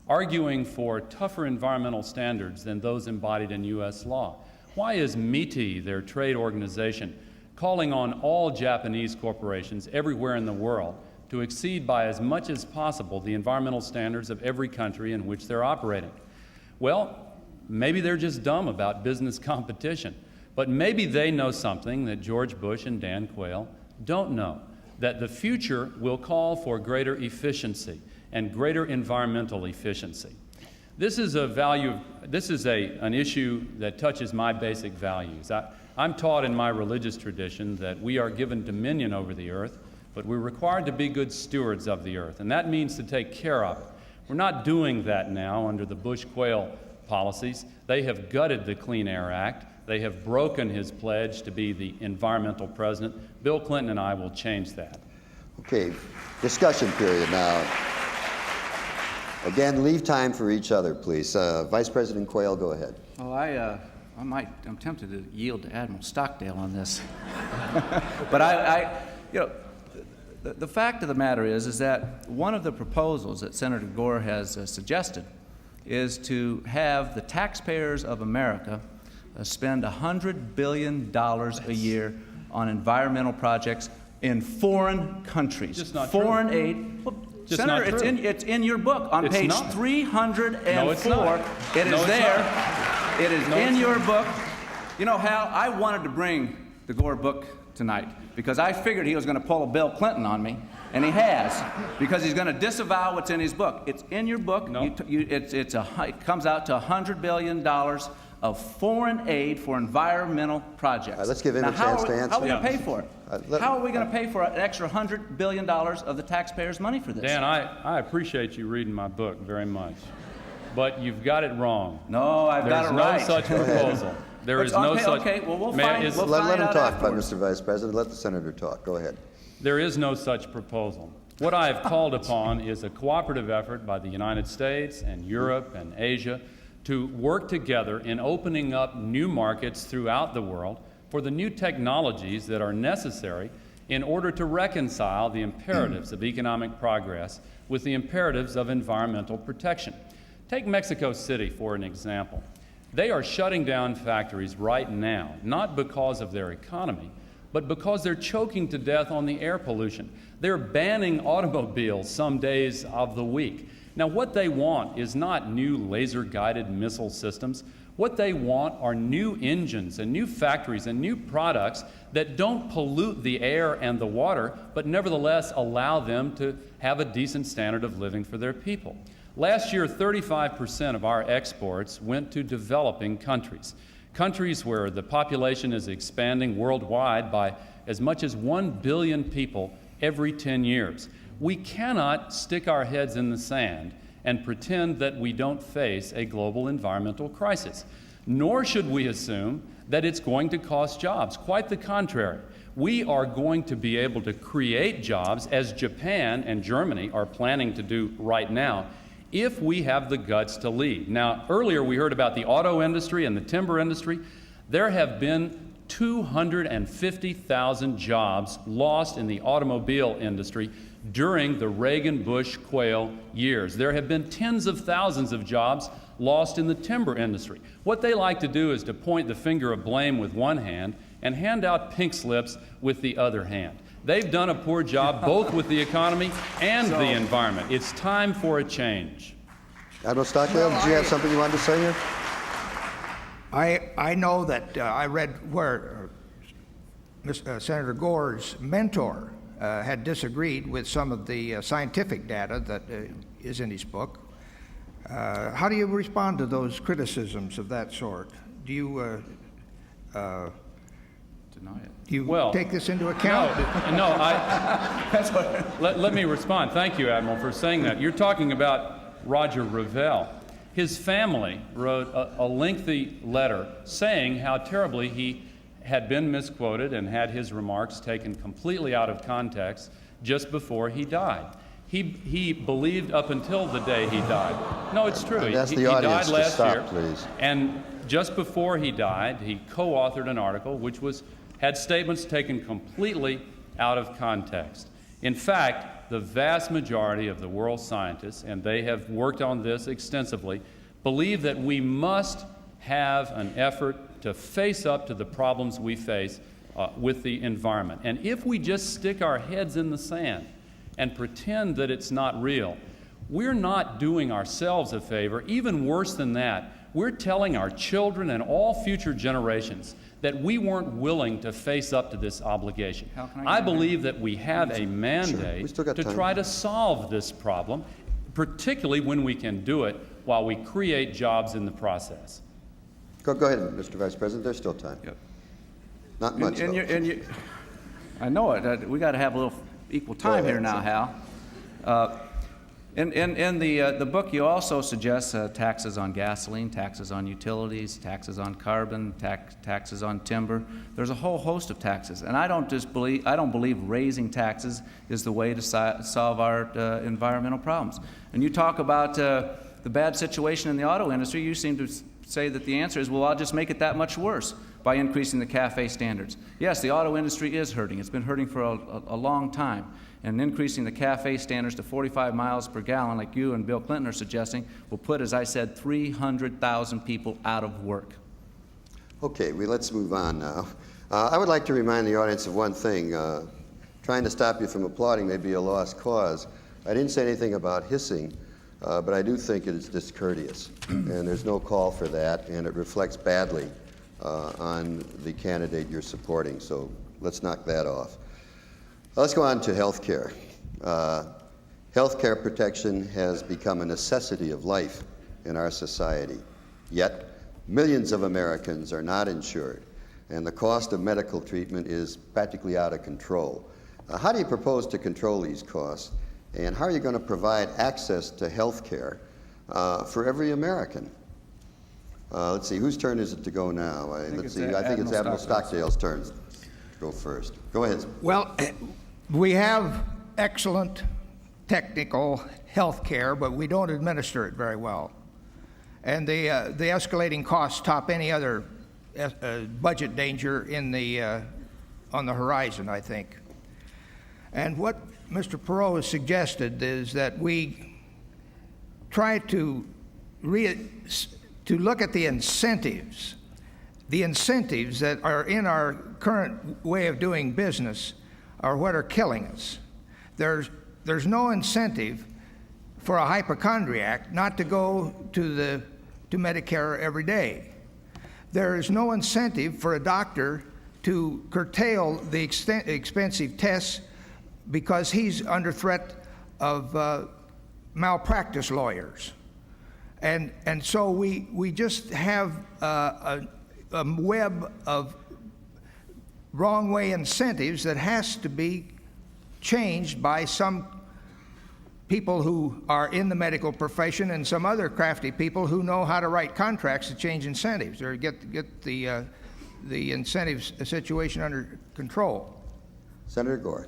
arguing for tougher environmental standards than those embodied in U.S. law? Why is MITI, their trade organization, calling on all Japanese corporations everywhere in the world to exceed by as much as possible the environmental standards of every country in which they're operating? Well, maybe they're just dumb about business competition, but maybe they know something that George Bush and Dan Quayle don't know, that the future will call for greater efficiency and greater environmental efficiency. This is an issue that touches my basic values. I'm taught in my religious tradition that we are given dominion over the earth, but we're required to be good stewards of the earth, and that means to take care of it. We're not doing that now under the Bush-Quayle policies. They have gutted the Clean Air Act. They have broken his pledge to be the environmental president. Bill Clinton and I will change that. Okay, discussion period now. Again, leave time for each other, please. Vice President Quayle, go ahead. Well, I'm tempted to yield to Admiral Stockdale on this. But the fact of the matter is that one of the proposals that Senator Gore has suggested is to have the taxpayers of America spend $100 billion a year on environmental projects in foreign countries. Just not foreign true. aid. Well, Just Senator, not true. it's in your book on It's page not. 304. No, it's not. It is No, it's there. not. It is No, in it's your not. book. You know, Hal, I wanted to bring the Gore book tonight because I figured he was going to pull a Bill Clinton on me, and he has, because he's going to disavow what's in his book. It's in your book. No. It comes out to $100 billion of foreign aid for environmental projects. Let's give him Now, a chance to answer. How are we going to Yeah. pay for it? let- How are we going to pay for an extra $100 billion of the taxpayers' money for this? Dan, I appreciate you reading my book very much, but you've got it wrong. No, I've got There's it no right. such proposal. There is no Okay, such. okay, well, we'll May I- find- is- we'll- Let him out talk, afterwards. Mr. Vice President. Let the senator talk. Go ahead. There is no such proposal. What I have called upon is a cooperative effort by the United States and Europe and Asia to work together in opening up new markets throughout the world for the new technologies that are necessary in order to reconcile the imperatives of economic progress with the imperatives of environmental protection. Take Mexico City for an example. They are shutting down factories right now, not because of their economy, but because they're choking to death on the air pollution. They're banning automobiles some days of the week. Now, what they want is not new laser-guided missile systems. What they want are new engines and new factories and new products that don't pollute the air and the water, but nevertheless allow them to have a decent standard of living for their people. Last year, 35% of our exports went to developing countries, countries where the population is expanding worldwide by as much as 1 billion people every 10 years. We cannot stick our heads in the sand and pretend that we don't face a global environmental crisis. Nor should we assume that it's going to cost jobs. Quite the contrary. We are going to be able to create jobs, as Japan and Germany are planning to do right now, if we have the guts to lead. Now, earlier we heard about the auto industry and the timber industry. There have been 250,000 jobs lost in the automobile industry during the Reagan-Bush-Quayle years. There have been tens of thousands of jobs lost in the timber industry. What they like to do is to point the finger of blame with one hand and hand out pink slips with the other hand. They've done a poor job both with the economy and the environment. It's time for a change. Admiral Stockdale, did you have something you wanted to say here? I know that I read where Senator Gore's mentor had disagreed with some of the scientific data that is in his book. How do you respond to those criticisms of that sort? Do you Deny it. do you Well, take this into account? Let me respond. Thank you, Admiral, for saying that. You're talking about Roger Revelle. His family wrote a lengthy letter saying how terribly he had been misquoted and had his remarks taken completely out of context just before he died. He believed up until the day he died. No, it's true. I'd ask the He audience died to last stop, year. please. And just before he died, he co-authored an article which had statements taken completely out of context. In fact, the vast majority of the world's scientists, and they have worked on this extensively, believe that we must have an effort to face up to the problems we face with the environment. And if we just stick our heads in the sand and pretend that it's not real, we're not doing ourselves a favor. Even worse than that, we're telling our children and all future generations that we weren't willing to face up to this obligation. I believe that we have a mandate We still got to time. try to solve this problem, particularly when we can do it while we create jobs in the process. Go ahead, Mr. Vice President. There's still time. Yep. Not much, though. I know it. We got to have a little equal time ahead, here now, sir. Hal. In the book, you also suggest taxes on gasoline, taxes on utilities, taxes on carbon, taxes on timber. There's a whole host of taxes, and I don't believe raising taxes is the way to solve our environmental problems. And you talk about the bad situation in the auto industry. You seem to say that the answer is, well, I'll just make it that much worse by increasing the CAFE standards. Yes, the auto industry is hurting. It's been hurting for a long time. And increasing the CAFE standards to 45 miles per gallon, like you and Bill Clinton are suggesting, will put, as I said, 300,000 people out of work. Okay, let's move on now. I would like to remind the audience of one thing. Trying to stop you from applauding may be a lost cause. I didn't say anything about hissing, but I do think it is discourteous. And there's no call for that, and it reflects badly on the candidate you're supporting. So let's knock that off. Let's go on to health care. Health care protection has become a necessity of life in our society. Yet, millions of Americans are not insured, and the cost of medical treatment is practically out of control. How do you propose to control these costs, and how are you going to provide access to health care for every American? Let's see, whose turn is it to go now? I think it's Admiral Stockdale's turn to go first. Go ahead. Well, we have excellent technical health care, but we don't administer it very well. And the escalating costs top any other budget danger on the horizon, I think. And what Mr. Perot has suggested is that we try to look at the incentives that are in our current way of doing business are what are killing us. There's no incentive for a hypochondriac not to go to Medicare every day. There is no incentive for a doctor to curtail the expensive tests because he's under threat of malpractice lawyers. And so we just have a web of wrong way incentives that has to be changed by some people who are in the medical profession and some other crafty people who know how to write contracts to change incentives or get the incentives situation under control. Senator Gore.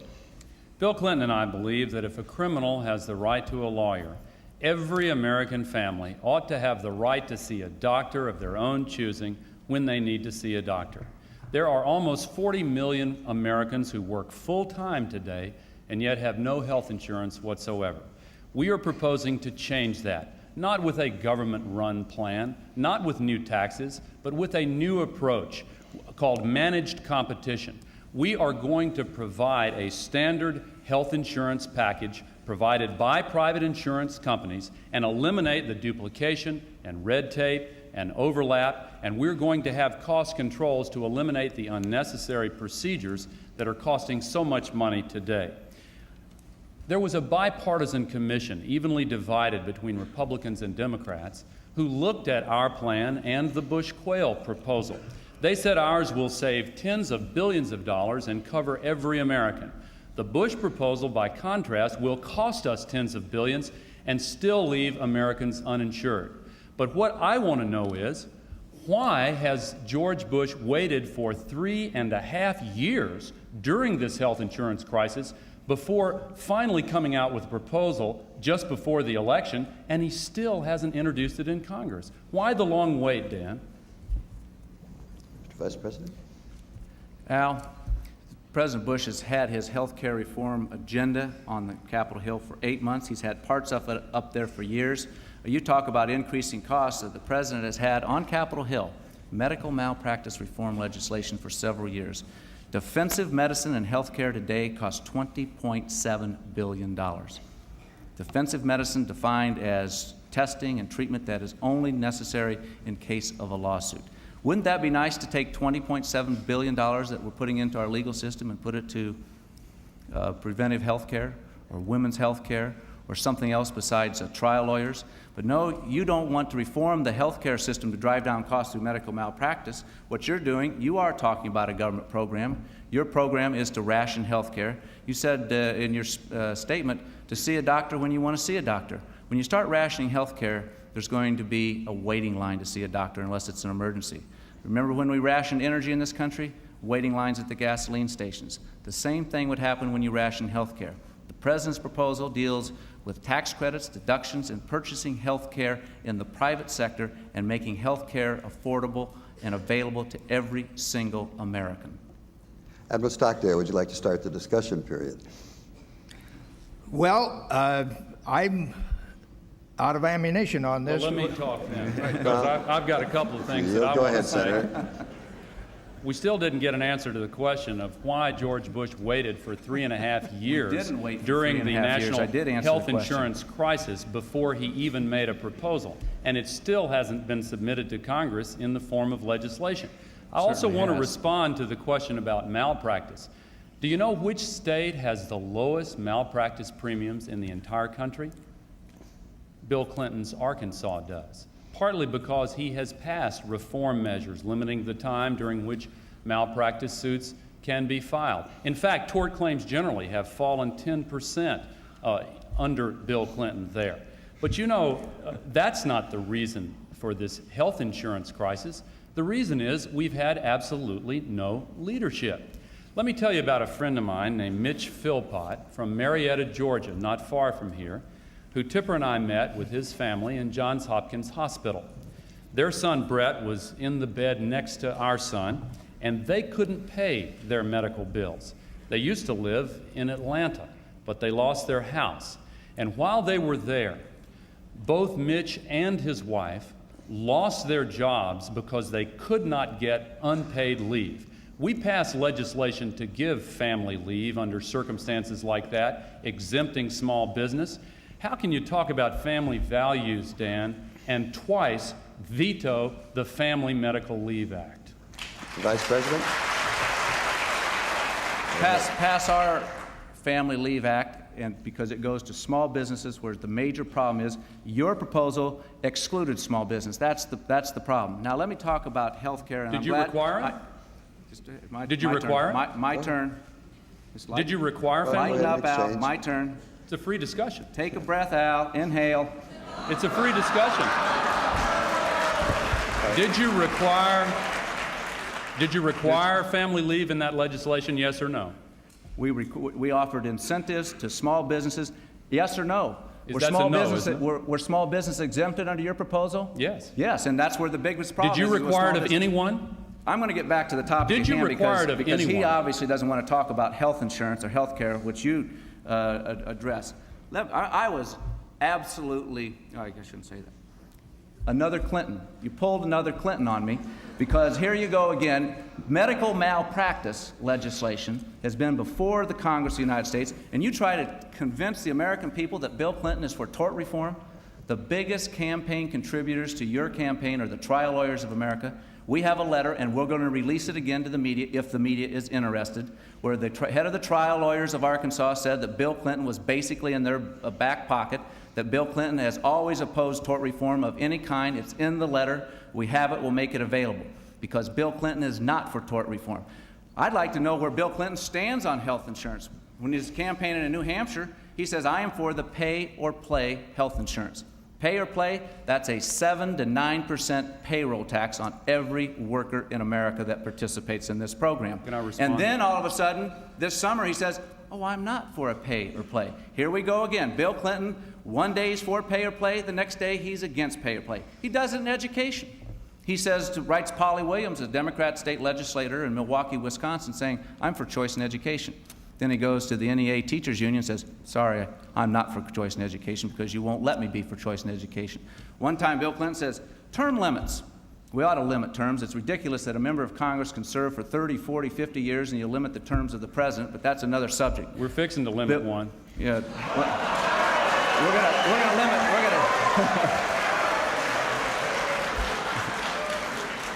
Bill Clinton and I believe that if a criminal has the right to a lawyer, every American family ought to have the right to see a doctor of their own choosing when they need to see a doctor. There are almost 40 million Americans who work full-time today and yet have no health insurance whatsoever. We are proposing to change that, not with a government-run plan, not with new taxes, but with a new approach called managed competition. We are going to provide a standard health insurance package provided by private insurance companies and eliminate the duplication and red tape and overlap, and we're going to have cost controls to eliminate the unnecessary procedures that are costing so much money today. There was a bipartisan commission, evenly divided between Republicans and Democrats, who looked at our plan and the Bush-Quayle proposal. They said ours will save tens of billions of dollars and cover every American. The Bush proposal, by contrast, will cost us tens of billions and still leave Americans uninsured. But what I want to know is, why has George Bush waited for 3.5 years during this health insurance crisis before finally coming out with a proposal just before the election, and he still hasn't introduced it in Congress? Why the long wait, Dan? Mr. Vice President. Al, President Bush has had his health care reform agenda on the Capitol Hill for 8 months. He's had parts of it up there for years. You talk about increasing costs that the President has had on Capitol Hill, medical malpractice reform legislation for several years. Defensive medicine and health care today costs $20.7 billion. Defensive medicine defined as testing and treatment that is only necessary in case of a lawsuit. Wouldn't that be nice to take $20.7 billion that we're putting into our legal system and put it to preventive health care or women's health care or something else besides trial lawyers? But no, you don't want to reform the health care system to drive down costs through medical malpractice. What you're doing, you are talking about a government program. Your program is to ration health care. You said in your statement to see a doctor when you want to see a doctor. When you start rationing health care, there's going to be a waiting line to see a doctor unless it's an emergency. Remember when we rationed energy in this country? Waiting lines at the gasoline stations. The same thing would happen when you ration health care. The President's proposal deals with tax credits, deductions, and purchasing health care in the private sector and making health care affordable and available to every single American. Admiral Stockdale, would you like to start the discussion period? Well, I'm out of ammunition on this. Well, let me talk then, because I've got a couple of things that I Go want ahead, to say. Senator. We still didn't get an answer to the question of why George Bush waited for 3.5 years didn't wait for during the 3.5 years. national I did answer health the question. insurance crisis before he even made a proposal, and it still hasn't been submitted to Congress in the form of legislation. I also Certainly want to has. respond to the question about malpractice. Do you know which state has the lowest malpractice premiums in the entire country? Bill Clinton's Arkansas does, partly because he has passed reform measures limiting the time during which malpractice suits can be filed. In fact, tort claims generally have fallen 10% under Bill Clinton there. But you know, that's not the reason for this health insurance crisis. The reason is we've had absolutely no leadership. Let me tell you about a friend of mine named Mitch Philpott from Marietta, Georgia, not far from here, who Tipper and I met with his family in Johns Hopkins Hospital. Their son Brett was in the bed next to our son, and they couldn't pay their medical bills. They used to live in Atlanta, but they lost their house. And while they were there, both Mitch and his wife lost their jobs because they could not get unpaid leave. We passed legislation to give family leave under circumstances like that, exempting small business. How can you talk about family values, Dan, and twice veto the Family Medical Leave Act? Vice President. Pass our Family Leave Act, and because it goes to small businesses, where the major problem is your proposal excluded small business. That's the problem. Now let me talk about health care. Did you require it? Did you require it? My turn. Did you require family? Lighten up, Al. Exchange. My turn. It's a free discussion. Take a breath out, inhale. It's a free discussion. Did you require family leave in that legislation, yes or no? We offered incentives to small businesses, yes or no? Were That's a no, isn't it? were small business exempted under your proposal? Yes. Yes, and that's where the biggest problem Did is. you require it of anyone? I'm going to get back to the topic Did you again require it of because he anyone? obviously doesn't want to talk about health insurance or health care, which you address. I was absolutely, oh, I shouldn't say that. Another Clinton. You pulled another Clinton on me because here you go again. Medical malpractice legislation has been before the Congress of the United States, and you try to convince the American people that Bill Clinton is for tort reform. The biggest campaign contributors to your campaign are the trial lawyers of America. We have a letter, and we're going to release it again to the media if the media is interested, where the head of the trial lawyers of Arkansas said that Bill Clinton was basically in their back pocket, that Bill Clinton has always opposed tort reform of any kind. It's in the letter. We have it. We'll make it available because Bill Clinton is not for tort reform. I'd like to know where Bill Clinton stands on health insurance. When he's campaigning in New Hampshire, he says, I am for the pay-or-play health insurance. Pay or play, that's a 7 to 9% payroll tax on every worker in America that participates in this program. Can I respond? And then all of a sudden, this summer, he says, oh, I'm not for a pay or play. Here we go again. Bill Clinton, one day he's for pay or play, the next day he's against pay or play. He does it in education. He writes Polly Williams, a Democrat state legislator in Milwaukee, Wisconsin, saying, I'm for choice in education. Then he goes to the NEA Teachers Union and says, sorry, I'm not for choice in education because you won't let me be for choice in education. One time, Bill Clinton says, term limits. We ought to limit terms. It's ridiculous that a member of Congress can serve for 30, 40, 50 years and you limit the terms of the president, but that's another subject. We're fixing to limit one. Yeah. We're gonna limit.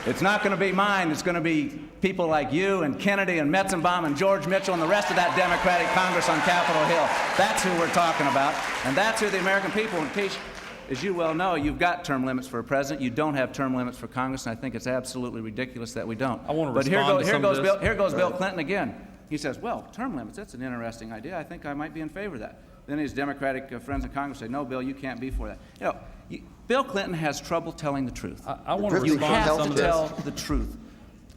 It's not going to be mine. It's going to be people like you and Kennedy and Metzenbaum and George Mitchell and the rest of that Democratic Congress on Capitol Hill. That's who we're talking about, and that's who the American people, in case, as you well know, you've got term limits for a president. You don't have term limits for Congress, and I think it's absolutely ridiculous that we don't. I want to but respond to some of this. Here goes Bill Clinton again. He says, well, term limits, that's an interesting idea. I think I might be in favor of that. Then his Democratic friends in Congress say, no, Bill, you can't be for that. You know, Bill Clinton has trouble telling the truth. I want to You respond to have some to of this. tell the truth.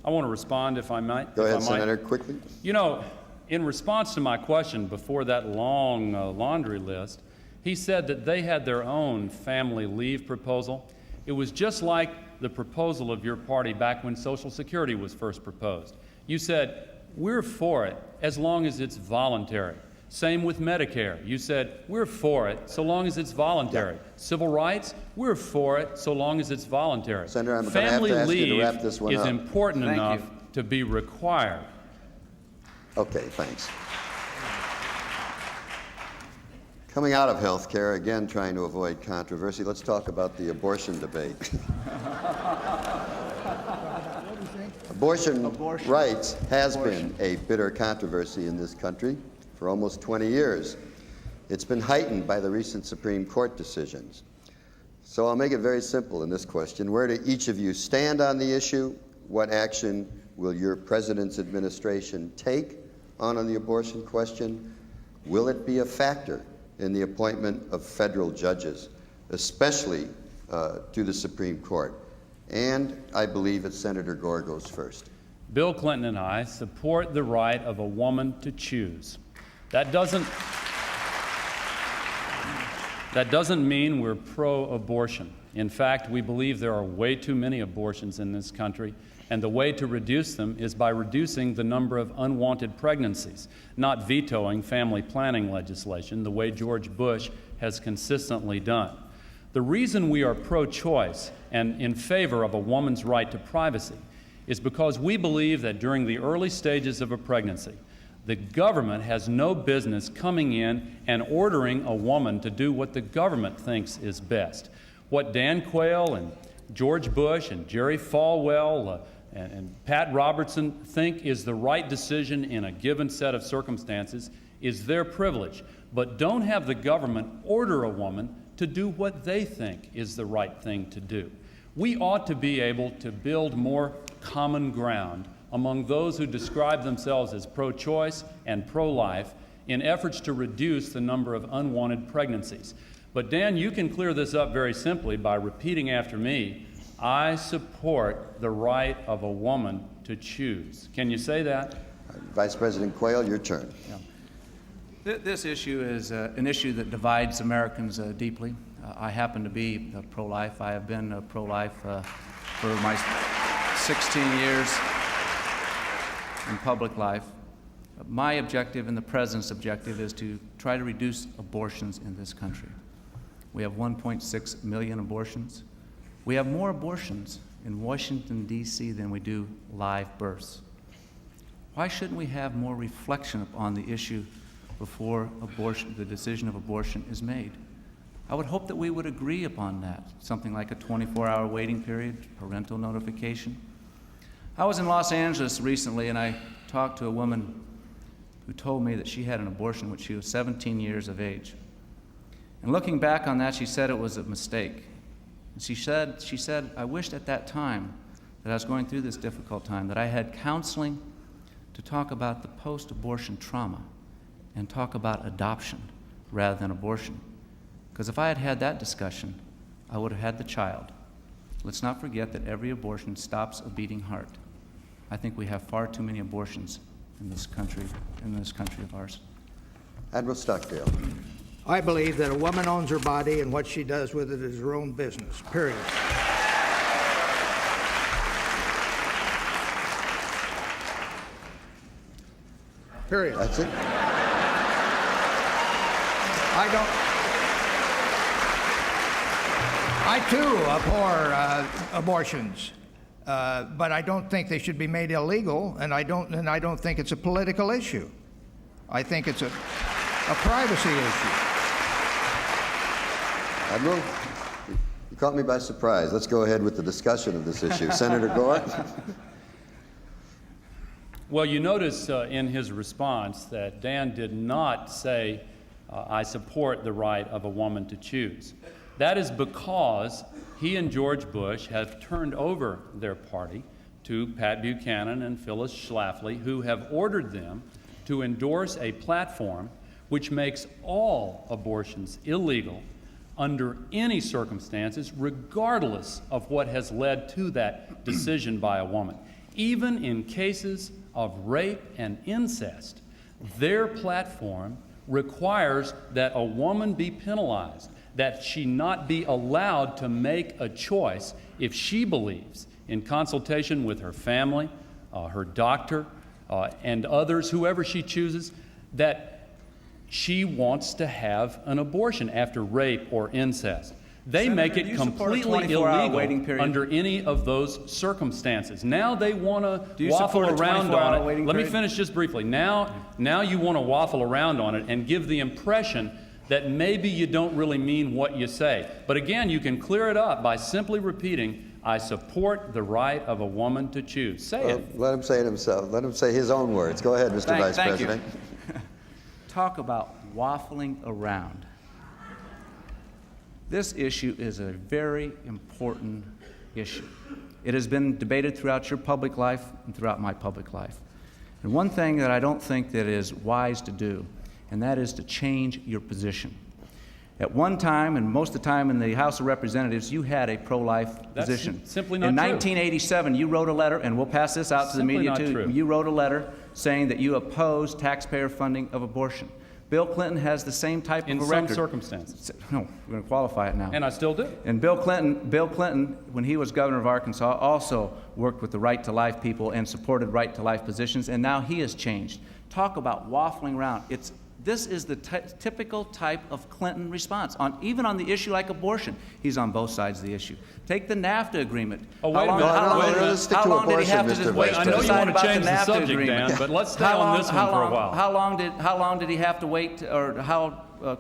I want to respond, if I might. Go ahead, if I might. Senator, quickly. You know, in response to my question before that long laundry list, he said that they had their own family leave proposal. It was just like the proposal of your party back when Social Security was first proposed. You said, we're for it as long as it's voluntary. Same with Medicare. You said, we're for it so long as it's voluntary. Yeah. Civil rights, we're for it so long as it's voluntary. Senator, I'm going to have Family to ask you to leave wrap this one is up. important Thank enough you. to be required. Okay, thanks. Coming out of health care, again trying to avoid controversy, let's talk about the abortion debate. Abortion rights has been a bitter controversy in this country for almost 20 years. It's been heightened by the recent Supreme Court decisions. So I'll make it very simple in this question. Where do each of you stand on the issue? What action will your president's administration take on the abortion question? Will it be a factor in the appointment of federal judges, especially to the Supreme Court? And I believe that Senator Gore goes first. Bill Clinton and I support the right of a woman to choose. That doesn't mean we're pro-abortion. In fact, we believe there are way too many abortions in this country, and the way to reduce them is by reducing the number of unwanted pregnancies, not vetoing family planning legislation the way George Bush has consistently done. The reason we are pro-choice and in favor of a woman's right to privacy is because we believe that during the early stages of a pregnancy, the government has no business coming in and ordering a woman to do what the government thinks is best. What Dan Quayle and George Bush and Jerry Falwell and Pat Robertson think is the right decision in a given set of circumstances is their privilege. But don't have the government order a woman to do what they think is the right thing to do. We ought to be able to build more common ground among those who describe themselves as pro-choice and pro-life in efforts to reduce the number of unwanted pregnancies. But Dan, you can clear this up very simply by repeating after me, I support the right of a woman to choose. Can you say that? Vice President Quayle, your turn. This issue is an issue that divides Americans deeply. I happen to be pro-life. I have been pro-life for my 16 years in public life. My objective and the President's objective is to try to reduce abortions in this country. We have 1.6 million abortions. We have more abortions in Washington, D.C. than we do live births. Why shouldn't we have more reflection upon the issue before the decision of abortion is made? I would hope that we would agree upon that, something like a 24-hour waiting period, parental notification. I was in Los Angeles recently, and I talked to a woman who told me that she had an abortion when she was 17 years of age. And looking back on that, she said it was a mistake. And she said, I wished at that time that I was going through this difficult time, that I had counseling to talk about the post-abortion trauma and talk about adoption rather than abortion. Because if I had had that discussion, I would have had the child. Let's not forget that every abortion stops a beating heart. I think we have far too many abortions in this country of ours. Admiral Stockdale. I believe that a woman owns her body, and what she does with it is her own business, period. Period. That's it? I too abhor abortions, but I don't think they should be made illegal, and I don't think it's a political issue. I think it's a privacy issue. Admiral, you caught me by surprise. Let's go ahead with the discussion of this issue. Senator Gore? Well, you notice in his response that Dan did not say, I support the right of a woman to choose. That is because he and George Bush have turned over their party to Pat Buchanan and Phyllis Schlafly, who have ordered them to endorse a platform which makes all abortions illegal under any circumstances, regardless of what has led to that decision by a woman. Even in cases of rape and incest, their platform requires that a woman be penalized, that she not be allowed to make a choice if she believes, in consultation with her family, her doctor, and others, whoever she chooses, that she wants to have an abortion after rape or incest. They Senator, make do it you support a completely 24-hour waiting illegal period? under any of those circumstances. Now they want Do to you waffle support a around 24-hour on it. waiting Let me period? finish just briefly. Now you want to waffle around on it and give the impression that maybe you don't really mean what you say. But again, you can clear it up by simply repeating, I support the right of a woman to choose. Say it. Let him say it himself. Let him say his own words. Go ahead, Mr. Vice Thank you. President. Talk about waffling around. This issue is a very important issue. It has been debated throughout your public life and throughout my public life. And one thing that I don't think that is wise to do, and that is to change your position. At one time, and most of the time in the House of Representatives, you had a pro-life That's position. simply not in true. 1987, you wrote a letter, and we'll pass this out to the Simply media not too. true. You wrote a letter saying that you oppose taxpayer funding of abortion. Bill Clinton has the same type In of a some record. circumstances. No, we're going to qualify it now. And I still do. And Bill Clinton, when he was governor of Arkansas, also worked with the Right to Life people and supported Right to Life positions, and now he has changed. Talk about waffling around. This is the typical type of Clinton response, even on the issue like abortion. He's on both sides of the issue. Take the NAFTA agreement. Oh, wait a minute. Let's stick to long did he have to abortion, just Mr. wait Vice I to know you decide want to about change the NAFTA subject, agreement? Dan, but let's stay on this one for a while. How long did he have to wait, or how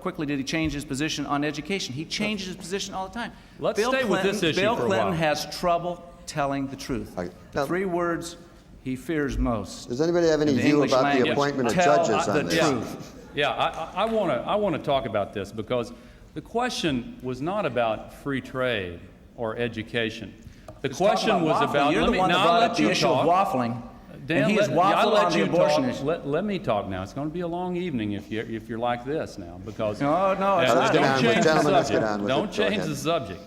quickly did he change his position on education? He changes his position all the time. Let's stay with this issue Bill for a Clinton while. has trouble telling the truth. Okay. The Now- three words he fears most. Does anybody have any in the view English about the language, appointment of tell judges the on this? truth. Yeah, I want to talk about this because the question was not about free trade or education. The question was about. You're let the me one that now brought let up the you issue of talk. waffling. Dan, and he has I'll waffled let on the you abortion talk. issue. Let me talk now. It's going to be a long evening if you're like this now, because No, it's Don't not. change the Gentlemen, let's get subject. on with Don't it. Go change ahead. the subject,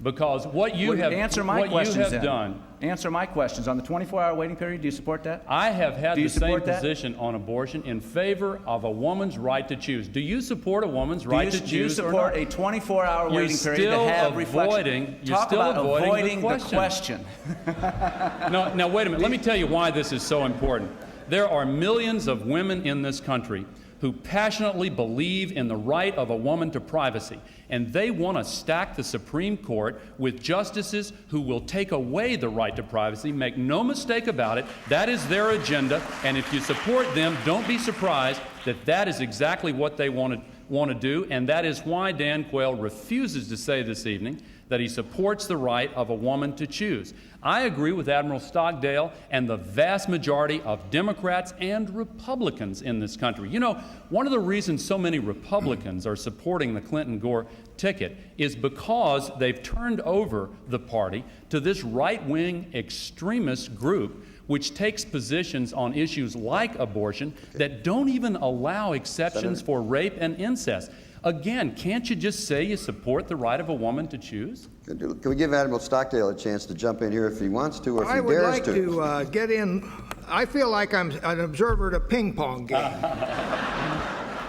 because what you Well, have answer my what you questions have then. done. Answer my questions. On the 24-hour waiting period, do you support that? I have had Do you the same support that? position on abortion in favor of a woman's right to choose. Do you support a woman's right to Do you choose or support not? a 24-hour You're waiting period still to have avoiding- reflection? you're Talk still about avoiding the the question. Now, wait a minute. Let me tell you why this is so important. There are millions of women in this country who passionately believe in the right of a woman to privacy, and they want to stack the Supreme Court with justices who will take away the right to privacy. Make no mistake about it, that is their agenda, and if you support them, don't be surprised that that is exactly what they want to do, and that is why Dan Quayle refuses to say this evening that he supports the right of a woman to choose. I agree with Admiral Stockdale and the vast majority of Democrats and Republicans in this country. You know, one of the reasons so many Republicans are supporting the Clinton-Gore ticket is because they've turned over the party to this right-wing extremist group which takes positions on issues like abortion that don't even allow exceptions for rape and incest. Again, can't you just say you support the right of a woman to choose? Can we give Admiral Stockdale a chance to jump in here if he wants to or if he I would dares like to get in. I feel like I'm an observer at a ping pong game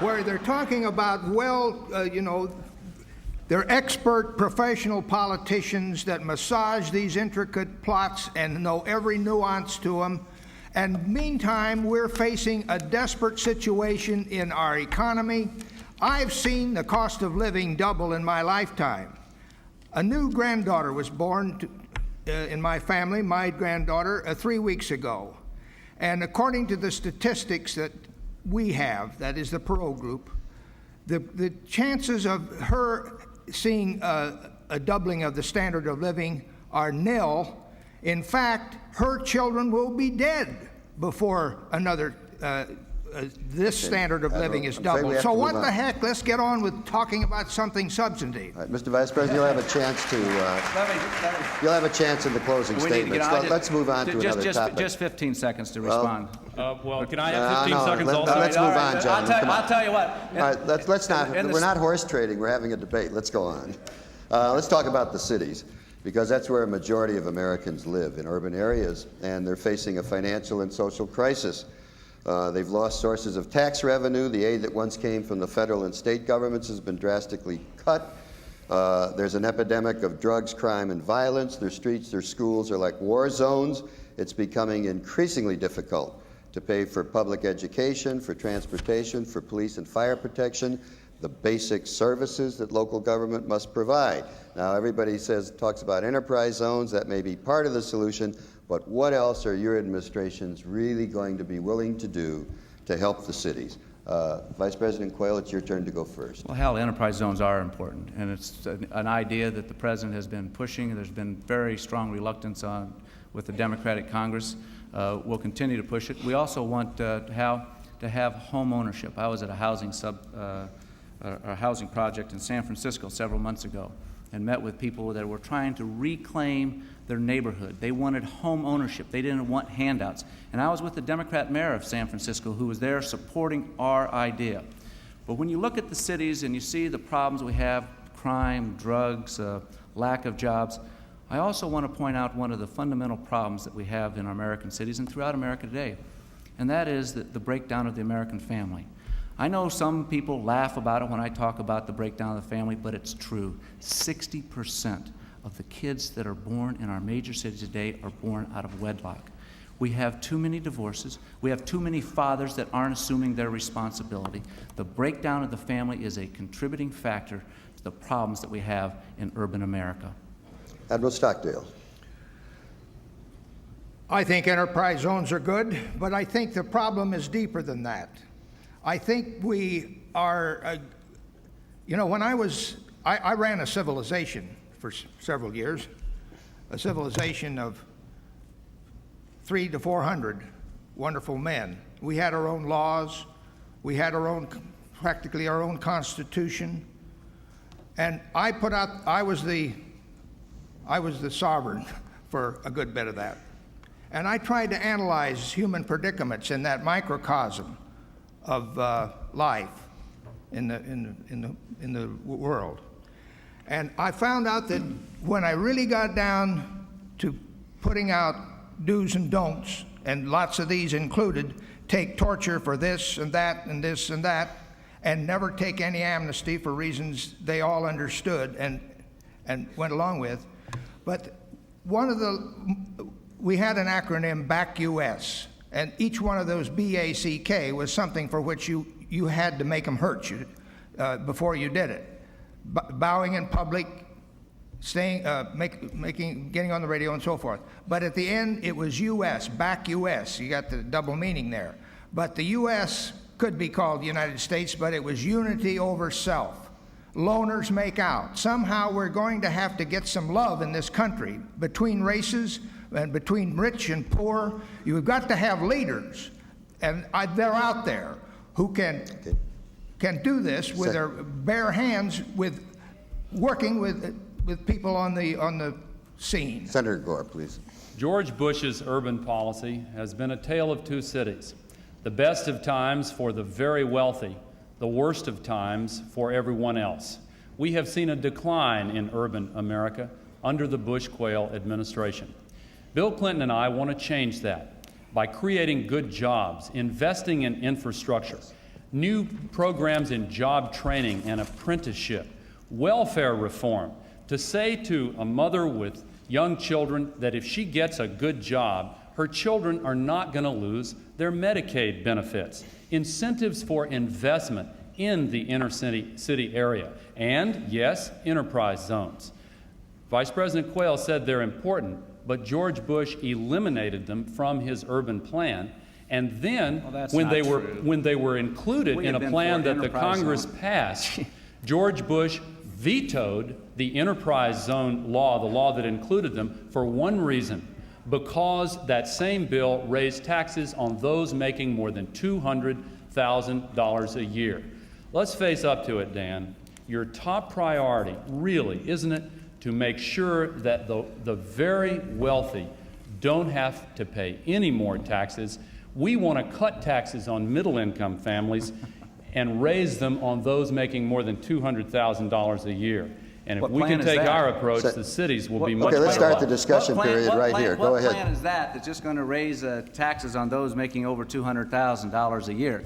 where they're talking about, they're expert professional politicians that massage these intricate plots and know every nuance to them. And meantime, we're facing a desperate situation in our economy. I've seen the cost of living double in my lifetime. A new granddaughter was born in my family, my granddaughter, 3 weeks ago. And according to the statistics that we have, that is the Perot group, the chances of her seeing a doubling of the standard of living are nil. In fact, her children will be dead before another this standard of living is I'm afraid we doubled. have So to what move the on. heck? Let's get on with talking about something substantive. All right, Mr. Vice President, you'll have a chance to. You'll have a chance in the closing We need to get statements. on. Let's move on to another topic. Just 15 seconds to respond. Well, can I have 15 no, seconds let- also? let's All move right, on, John. Come on. I'll tell you what. All right, let's not. in the We're not horse trading. We're having a debate. Let's go on. Let's talk about the cities, because that's where a majority of Americans live, in urban areas, and they're facing a financial and social crisis. They've lost sources of tax revenue. The aid that once came from the federal and state governments has been drastically cut. There's an epidemic of drugs, crime, and violence. Their streets, their schools are like war zones. It's becoming increasingly difficult to pay for public education, for transportation, for police and fire protection, the basic services that local government must provide. Now, everybody talks about enterprise zones. That may be part of the solution, but what else are your administrations really going to be willing to do to help the cities? Vice President Quayle, it's your turn to go first. Well, hell, enterprise zones are important, and it's an idea that the President has been pushing. There's been very strong reluctance with the Democratic Congress. We'll continue to push it. We also want to have home ownership. I was at a housing project in San Francisco several months ago and met with people that were trying to reclaim their neighborhood. They wanted home ownership. They didn't want handouts. And I was with the Democrat mayor of San Francisco who was there supporting our idea. But when you look at the cities and you see the problems we have, crime, drugs, lack of jobs, I also want to point out one of the fundamental problems that we have in our American cities and throughout America today, and that is the breakdown of the American family. I know some people laugh about it when I talk about the breakdown of the family, but it's true. 60% of the kids that are born in our major cities today are born out of wedlock. We have too many divorces. We have too many fathers that aren't assuming their responsibility. The breakdown of the family is a contributing factor to the problems that we have in urban America. Admiral Stockdale. I think enterprise zones are good, but I think the problem is deeper than that. I think we are, when I ran a civilization for several years, a civilization of 300 to 400 wonderful men. We had our own laws, we had practically our own constitution, and I was the sovereign for a good bit of that. And I tried to analyze human predicaments in that microcosm of life in the world. And I found out that when I really got down to putting out do's and don'ts, and lots of these included, take torture for this and that and this and that, and never take any amnesty for reasons they all understood and went along with. But we had an acronym, BACK US, and each one of those BACK was something for which you had to make them hurt you before you did it. Bowing in public, getting on the radio and so forth. But at the end, it was US, BACK US. You got the double meaning there. But the US could be called the United States, but it was unity over self. Loners make out. Somehow we're going to have to get some love in this country between races and between rich and poor. You've got to have leaders, and they're out there who can do this with their bare hands, with working with people on the scene. Senator Gore, please. George Bush's urban policy has been a tale of two cities, the best of times for the very wealthy, the worst of times for everyone else. We have seen a decline in urban America under the Bush-Quayle administration. Bill Clinton and I want to change that by creating good jobs, investing in infrastructure, new programs in job training and apprenticeship, welfare reform, to say to a mother with young children that if she gets a good job, her children are not going to lose their Medicaid benefits, incentives for investment in the inner city area, and yes, enterprise zones. Vice President Quayle said they're important, but George Bush eliminated them from his urban plan. And then, when they were included in a plan that the Congress passed, George Bush vetoed the enterprise zone law, the law that included them, for one reason: because that same bill raised taxes on those making more than $200,000 a year. Let's face up to it, Dan. Your top priority, really, isn't it, to make sure that the very wealthy don't have to pay any more taxes? We want to cut taxes on middle-income families and raise them on those making more than $200,000 a year. And if we can take our approach, the cities will be much better. Okay, let's start the discussion period right here. Go ahead. What plan is that that's just going to raise taxes on those making over $200,000 a year?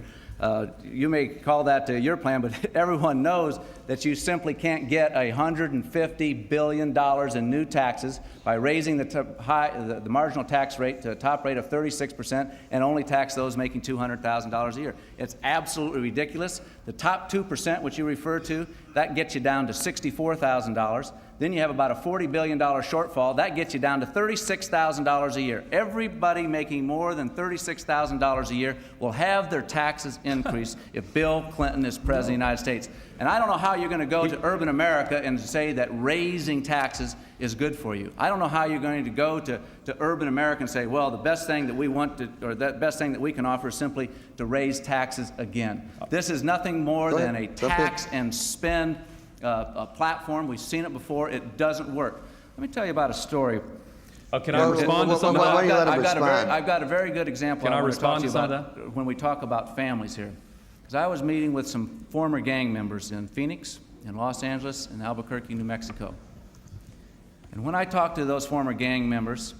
You may call that your plan, but everyone knows that you simply can't get $150 billion in new taxes by raising the marginal tax rate to a top rate of 36% and only tax those making $200,000 a year. It's absolutely ridiculous. The top 2%, which you refer to, that gets you down to $64,000. Then you have about a $40 billion shortfall. That gets you down to $36,000 a year. Everybody making more than $36,000 a year will have their taxes increased if Bill Clinton is President of the United States. And I don't know how you're going to go to urban America and say that raising taxes is good for you. I don't know how you're going to go to urban America and say, well, the best thing that we want to, or the best thing that we can offer is simply to raise taxes again. This is nothing more than a tax and spend a platform. We've seen it before. It doesn't work. Let me tell you about a story. Can I respond to some of Why do you let him respond? I've got a very good example. Can I want to talk respond to you to some about of that? when we talk about families here. Because I was meeting with some former gang members in Phoenix, in Los Angeles, and Albuquerque, New Mexico. And when I talked to those former gang members,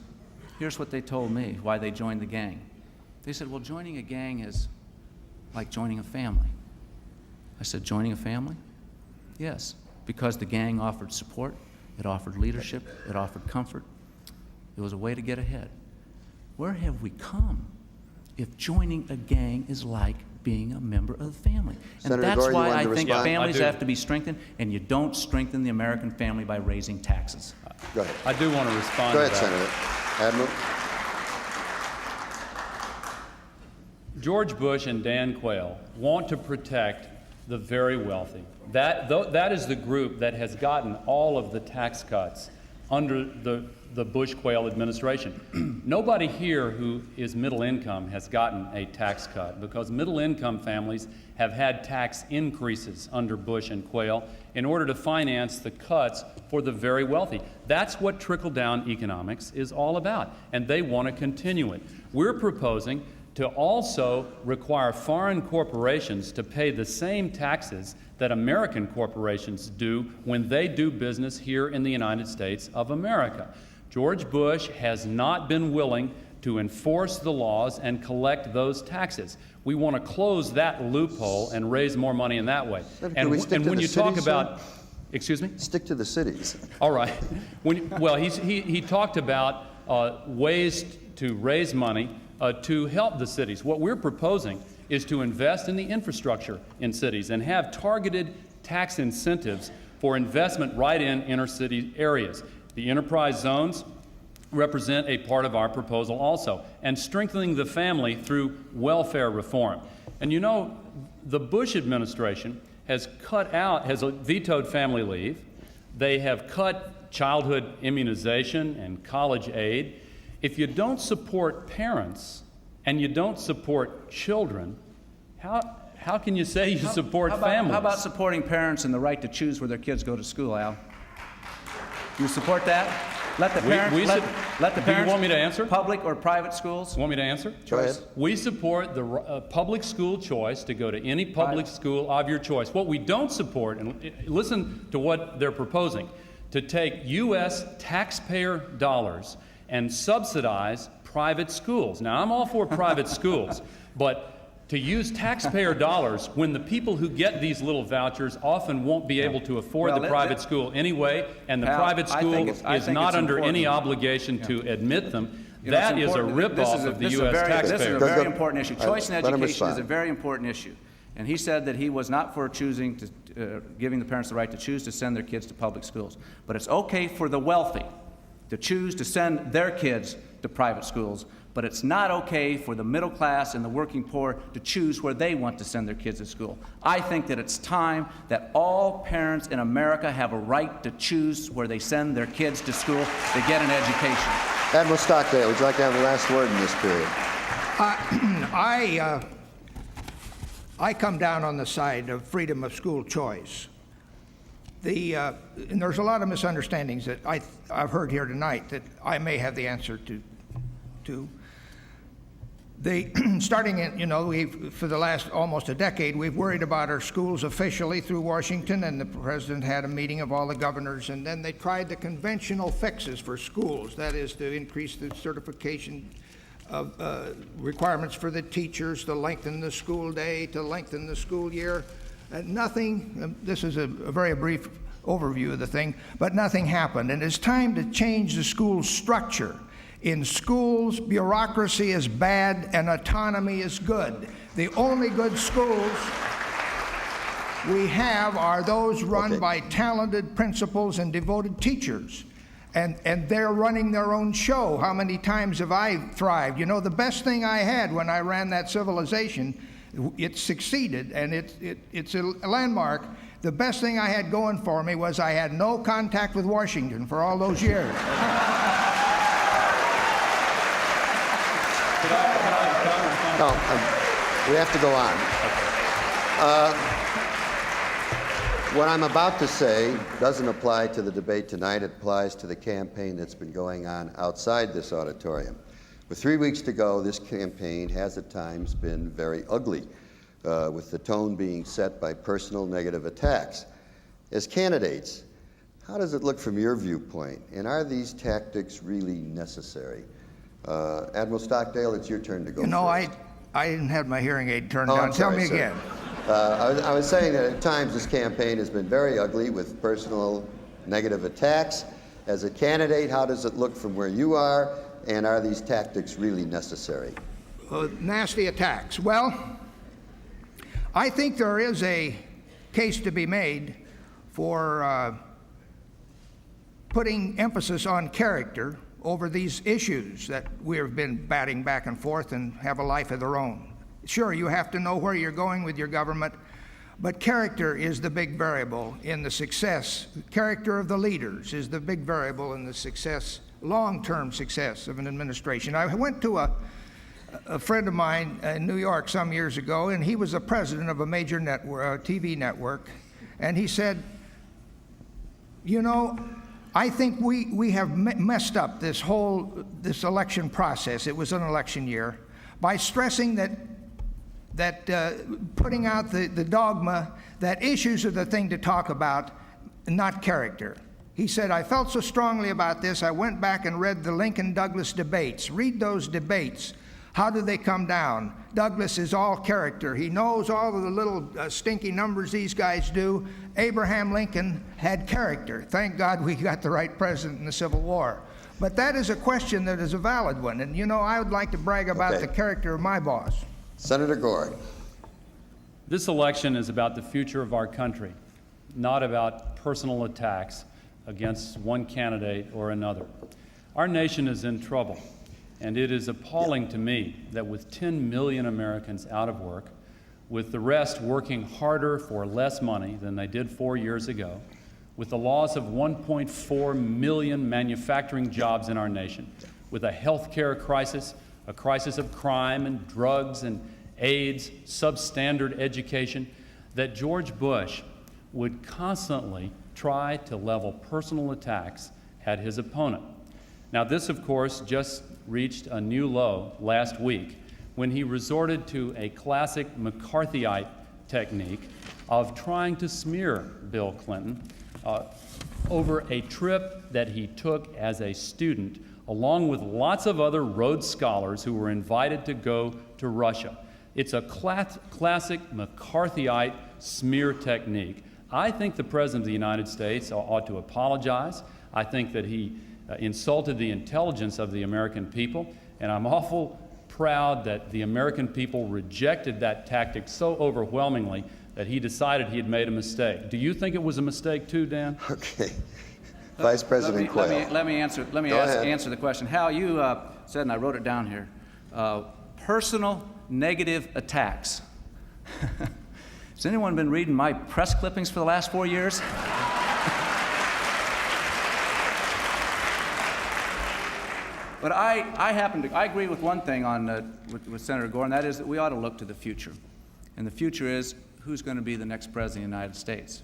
here's what they told me, why they joined the gang. They said, well, joining a gang is like joining a family. I said, joining a family? Yes, because the gang offered support, it offered leadership, it offered comfort. It was a way to get ahead. Where have we come if joining a gang is like being a member of the family? And Senator that's Gore, why you I wanted to think respond? families I do. have to be strengthened, and you don't strengthen the American family by raising taxes. Go ahead. I do want to respond Go to ahead, that. Senator. Admiral. George Bush and Dan Quayle want to protect the very wealthy. That is the group that has gotten all of the tax cuts under the Bush-Quayle administration. Nobody here who is middle income has gotten a tax cut because middle income families have had tax increases under Bush and Quayle in order to finance the cuts for the very wealthy. That's what trickle-down economics is all about, and they want to continue it. We're proposing to also require foreign corporations to pay the same taxes that American corporations do when they do business here in the United States of America. George Bush has not been willing to enforce the laws and collect those taxes. We want to close that loophole and raise more money in that way. Can we stick to when the you talk cities, about, sir? excuse me? Stick to the cities. All right. He talked about ways to raise money to help the cities. What we're proposing is to invest in the infrastructure in cities and have targeted tax incentives for investment right in inner city areas. The enterprise zones represent a part of our proposal also, and strengthening the family through welfare reform. And you know, the Bush administration has vetoed family leave. They have cut childhood immunization and college aid. If you don't support parents and you don't support children, how can you say you support families? How about supporting parents and the right to choose where their kids go to school, Al? You support that? Let the parents, let the parents. Do you want me to answer? Public or private schools? Want me to answer? Go ahead. We support the public school choice to go to any public school of your choice. What we don't support, and listen to what they're proposing, to take U.S. taxpayer dollars and subsidize private schools. Now, I'm all for private schools, but to use taxpayer dollars when the people who get these little vouchers often won't be able to afford the private school anyway, and the private school is not under any obligation to admit them, that is a ripoff of the U.S. taxpayer. This is a very important issue. Choice in education is a very important issue. And he said that he was not for choosing to, giving the parents the right to choose to send their kids to public schools. But it's okay for the wealthy to choose to send their kids to private schools, but it's not okay for the middle class and the working poor to choose where they want to send their kids to school. I think that it's time that all parents in America have a right to choose where they send their kids to school to get an education. Admiral Stockdale, would you like to have the last word in this period? I come down on the side of freedom of school choice. And there's a lot of misunderstandings that I've heard here tonight that I may have the answer to. Starting in, for the last almost a decade, we've worried about our schools officially through Washington, and the president had a meeting of all the governors, and then they tried the conventional fixes for schools, that is to increase the certification of requirements for the teachers, to lengthen the school day, to lengthen the school year. Nothing, this is a very brief overview of the thing, but nothing happened, and it's time to change the school structure. In schools, bureaucracy is bad and autonomy is good. The only good schools we have are those run by talented principals and devoted teachers. And they're running their own show. How many times have I thrived? You know, the best thing I had when I ran that civilization, it succeeded, and it's a landmark. The best thing I had going for me was I had no contact with Washington for all those years. No, we have to go on. What I'm about to say doesn't apply to the debate tonight. It applies to the campaign that's been going on outside this auditorium. With 3 weeks to go, this campaign has at times been very ugly, with the tone being set by personal negative attacks. As candidates, how does it look from your viewpoint, and are these tactics really necessary? Admiral Stockdale, it's your turn to go. You know, first. I didn't have my hearing aid turned down. Tell me again. I was saying that at times this campaign has been very ugly with personal negative attacks. As a candidate, how does it look from where you are, and are these tactics really necessary? Nasty attacks. Well, I think there is a case to be made for putting emphasis on character over these issues that we have been batting back and forth and have a life of their own. Sure, you have to know where you're going with your government, But character is the big variable in the success. Character of the leaders is the big variable in the success, long-term success of an administration. I went to a friend of mine in New York some years ago, and he was the president of a major network, TV network, and he said, you know, I think we have messed up this election process. It was an election year by stressing that putting out the dogma that issues are the thing to talk about, not character. He said, I felt so strongly about this, I went back and read the Lincoln-Douglas debates. Read those debates. How do they come down? Douglas is all character. He knows all of the little stinky numbers these guys do. Abraham Lincoln had character. Thank God we got the right president in the Civil War. But that is a question that is a valid one. And you know, I would like to brag about the character of my boss. Senator Gore. This election is about the future of our country, not about personal attacks against one candidate or another. Our nation is in trouble, and it is appalling to me that with 10 million Americans out of work, with the rest working harder for less money than they did 4 years ago, with the loss of 1.4 million manufacturing jobs in our nation, with a health care crisis, a crisis of crime and drugs and AIDS, substandard education, that George Bush would constantly try to level personal attacks at his opponent. Now, this, of course, just reached a new low last week when he resorted to a classic McCarthyite technique of trying to smear Bill Clinton over a trip that he took as a student, along with lots of other Rhodes Scholars who were invited to go to Russia. It's a classic McCarthyite smear technique. I think the President of the United States ought to apologize. I think that he insulted the intelligence of the American people, and I'm awful proud that the American people rejected that tactic so overwhelmingly that he decided he had made a mistake. Do you think it was a mistake too, Dan? Okay. Vice President Quayle. Let me answer the question. Hal, you said, and I wrote it down here, personal negative attacks. Has anyone been reading my press clippings for the last 4 years? But I agree with one thing with Senator Gore, and that is that we ought to look to the future. And the future is who's going to be the next president of the United States.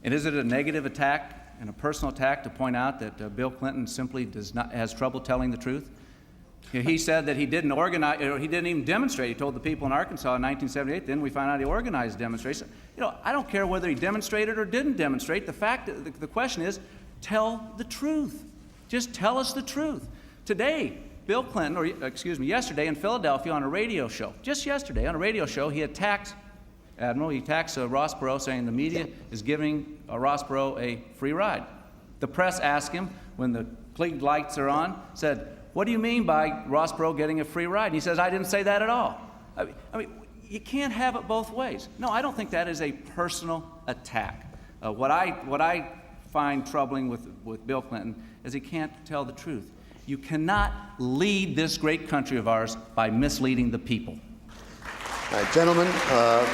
And is it a negative attack and a personal attack to point out that Bill Clinton simply has trouble telling the truth? You know, he said that he didn't organize, or he didn't even demonstrate. He told the people in Arkansas in 1978. Then we found out he organized a demonstration. You know, I don't care whether he demonstrated or didn't demonstrate. The question is, tell the truth. Just tell us the truth. Today, Bill Clinton, yesterday in Philadelphia on a radio show, just yesterday on a radio show, he attacks Ross Perot, saying the media is giving Ross Perot a free ride. The press asked him, when the Klieg lights are on, said, what do you mean by Ross Perot getting a free ride? And he says, I didn't say that at all. I mean, you can't have it both ways. No, I don't think that is a personal attack. What I find troubling with Bill Clinton is he can't tell the truth. You cannot lead this great country of ours by misleading the people. All right, gentlemen,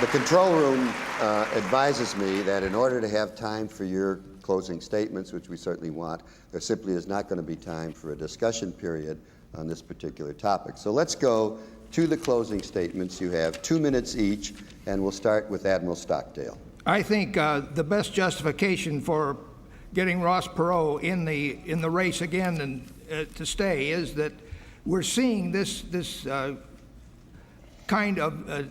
the control room advises me that in order to have time for your closing statements, which we certainly want, there simply is not going to be time for a discussion period on this particular topic. So let's go to the closing statements. You have 2 minutes each, and we'll start with Admiral Stockdale. I think the best justification for getting Ross Perot in the race again and to stay is that we're seeing this kind of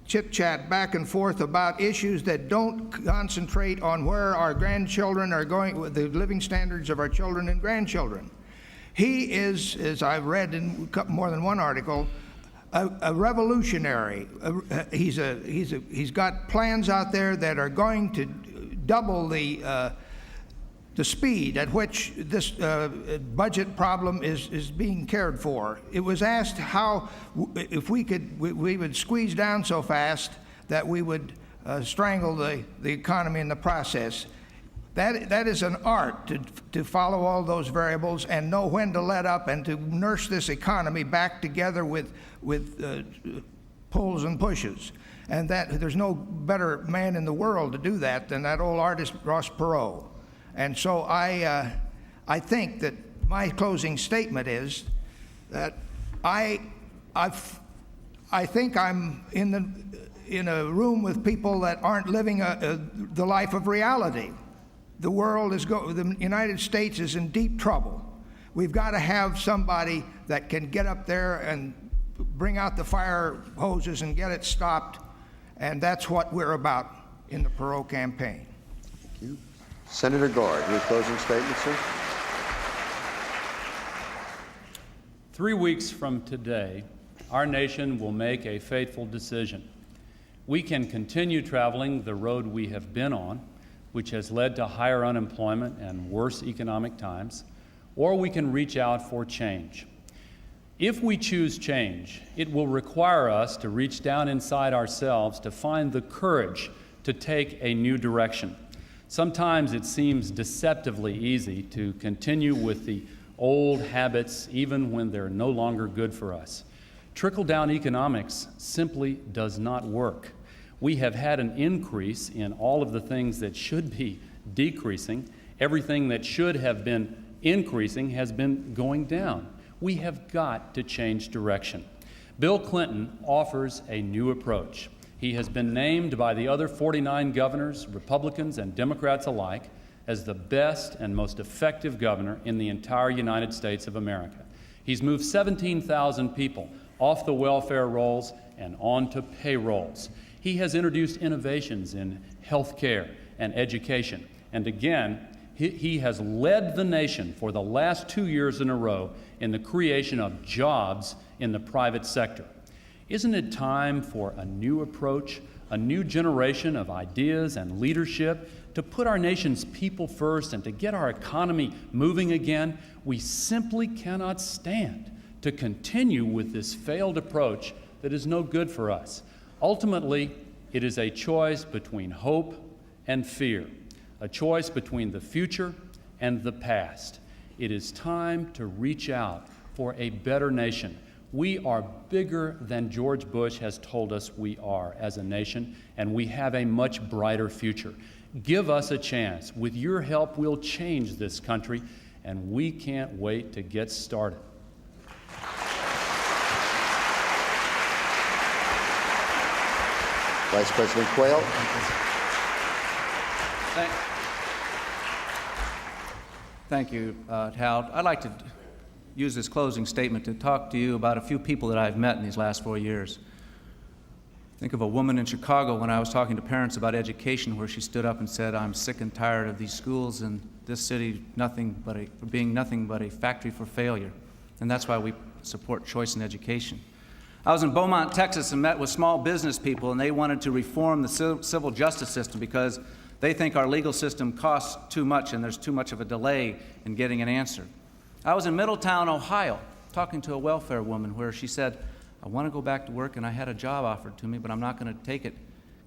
chit-chat back and forth about issues that don't concentrate on where our grandchildren are going, with the living standards of our children and grandchildren. He is, as I've read in more than one article, a revolutionary. He's got plans out there that are going to double the speed at which this budget problem is being cared for. It was asked how, if we would squeeze down so fast that we would strangle the economy in the process. That is an art to follow all those variables and know when to let up and to nurse this economy back together with pulls and pushes. and that there's no better man in the world to do that than that old artist Ross Perot. And so I think that my closing statement is that I think I'm in a room with people that aren't living the life of reality. The world the United States is in deep trouble. We've got to have somebody that can get up there and bring out the fire hoses and get it stopped, and that's what we're about in the Perot campaign. Thank you. Senator Gore, your closing statement, sir? 3 weeks from today, our nation will make a fateful decision. We can continue traveling the road we have been on, which has led to higher unemployment and worse economic times, or we can reach out for change. If we choose change, it will require us to reach down inside ourselves to find the courage to take a new direction. Sometimes it seems deceptively easy to continue with the old habits even when they're no longer good for us. Trickle-down economics simply does not work. We have had an increase in all of the things that should be decreasing. Everything that should have been increasing has been going down. We have got to change direction. Bill Clinton offers a new approach. He has been named by the other 49 governors, Republicans and Democrats alike, as the best and most effective governor in the entire United States of America. He's moved 17,000 people off the welfare rolls and onto payrolls. He has introduced innovations in health care and education. And again, he has led the nation for the last 2 years in a row in the creation of jobs in the private sector. Isn't it time for a new approach, a new generation of ideas and leadership to put our nation's people first and to get our economy moving again? We simply cannot stand to continue with this failed approach that is no good for us. Ultimately, it is a choice between hope and fear, a choice between the future and the past. It is time to reach out for a better nation. We are bigger than George Bush has told us we are as a nation, and we have a much brighter future. Give us a chance. With your help, we'll change this country, and we can't wait to get started. Vice President Quayle. Thank you, Hal. I'd like to use this closing statement to talk to you about a few people that I've met in these last 4 years. Think of a woman in Chicago when I was talking to parents about education, where she stood up and said, "I'm sick and tired of these schools in this city being nothing but a factory for failure." And that's why we support choice in education. I was in Beaumont, Texas, and met with small business people, and they wanted to reform the civil justice system because they think our legal system costs too much and there's too much of a delay in getting an answer. I was in Middletown, Ohio, talking to a welfare woman where she said, "I want to go back to work, and I had a job offered to me, but I'm not going to take it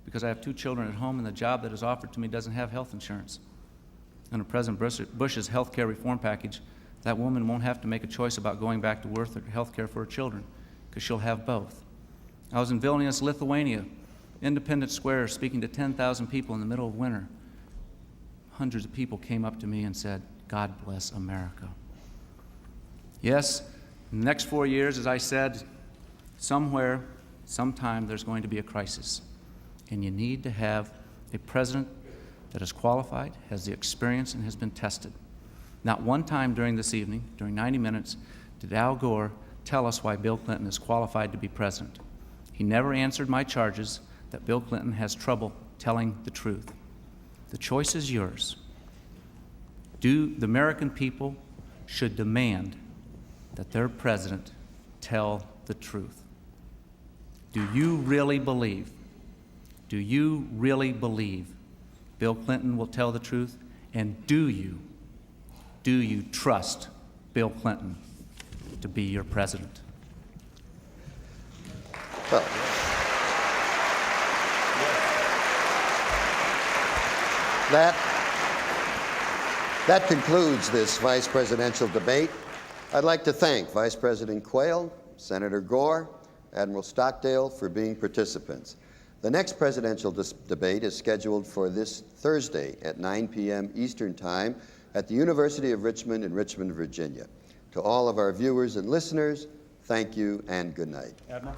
because I have 2 children at home, and the job that is offered to me doesn't have health insurance." Under President Bush's health care reform package, that woman won't have to make a choice about going back to work or health care for her children, because she'll have both. I was in Vilnius, Lithuania, Independence Square, speaking to 10,000 people in the middle of winter. Hundreds of people came up to me and said, "God bless America." Yes, in the next 4 years, as I said, somewhere, sometime, there's going to be a crisis. And you need to have a president that is qualified, has the experience, and has been tested. Not one time during this evening, during 90 minutes, did Al Gore tell us why Bill Clinton is qualified to be president. He never answered my charges that Bill Clinton has trouble telling the truth. The choice is yours. The American people should demand that their president tell the truth. Do you really believe Bill Clinton will tell the truth? And do you trust Bill Clinton to be your president? Well, that concludes this vice presidential debate. I'd like to thank Vice President Quayle, Senator Gore, Admiral Stockdale for being participants. The next presidential debate is scheduled for this Thursday at 9 p.m. Eastern Time at the University of Richmond in Richmond, Virginia. To all of our viewers and listeners, thank you and good night. Admiral?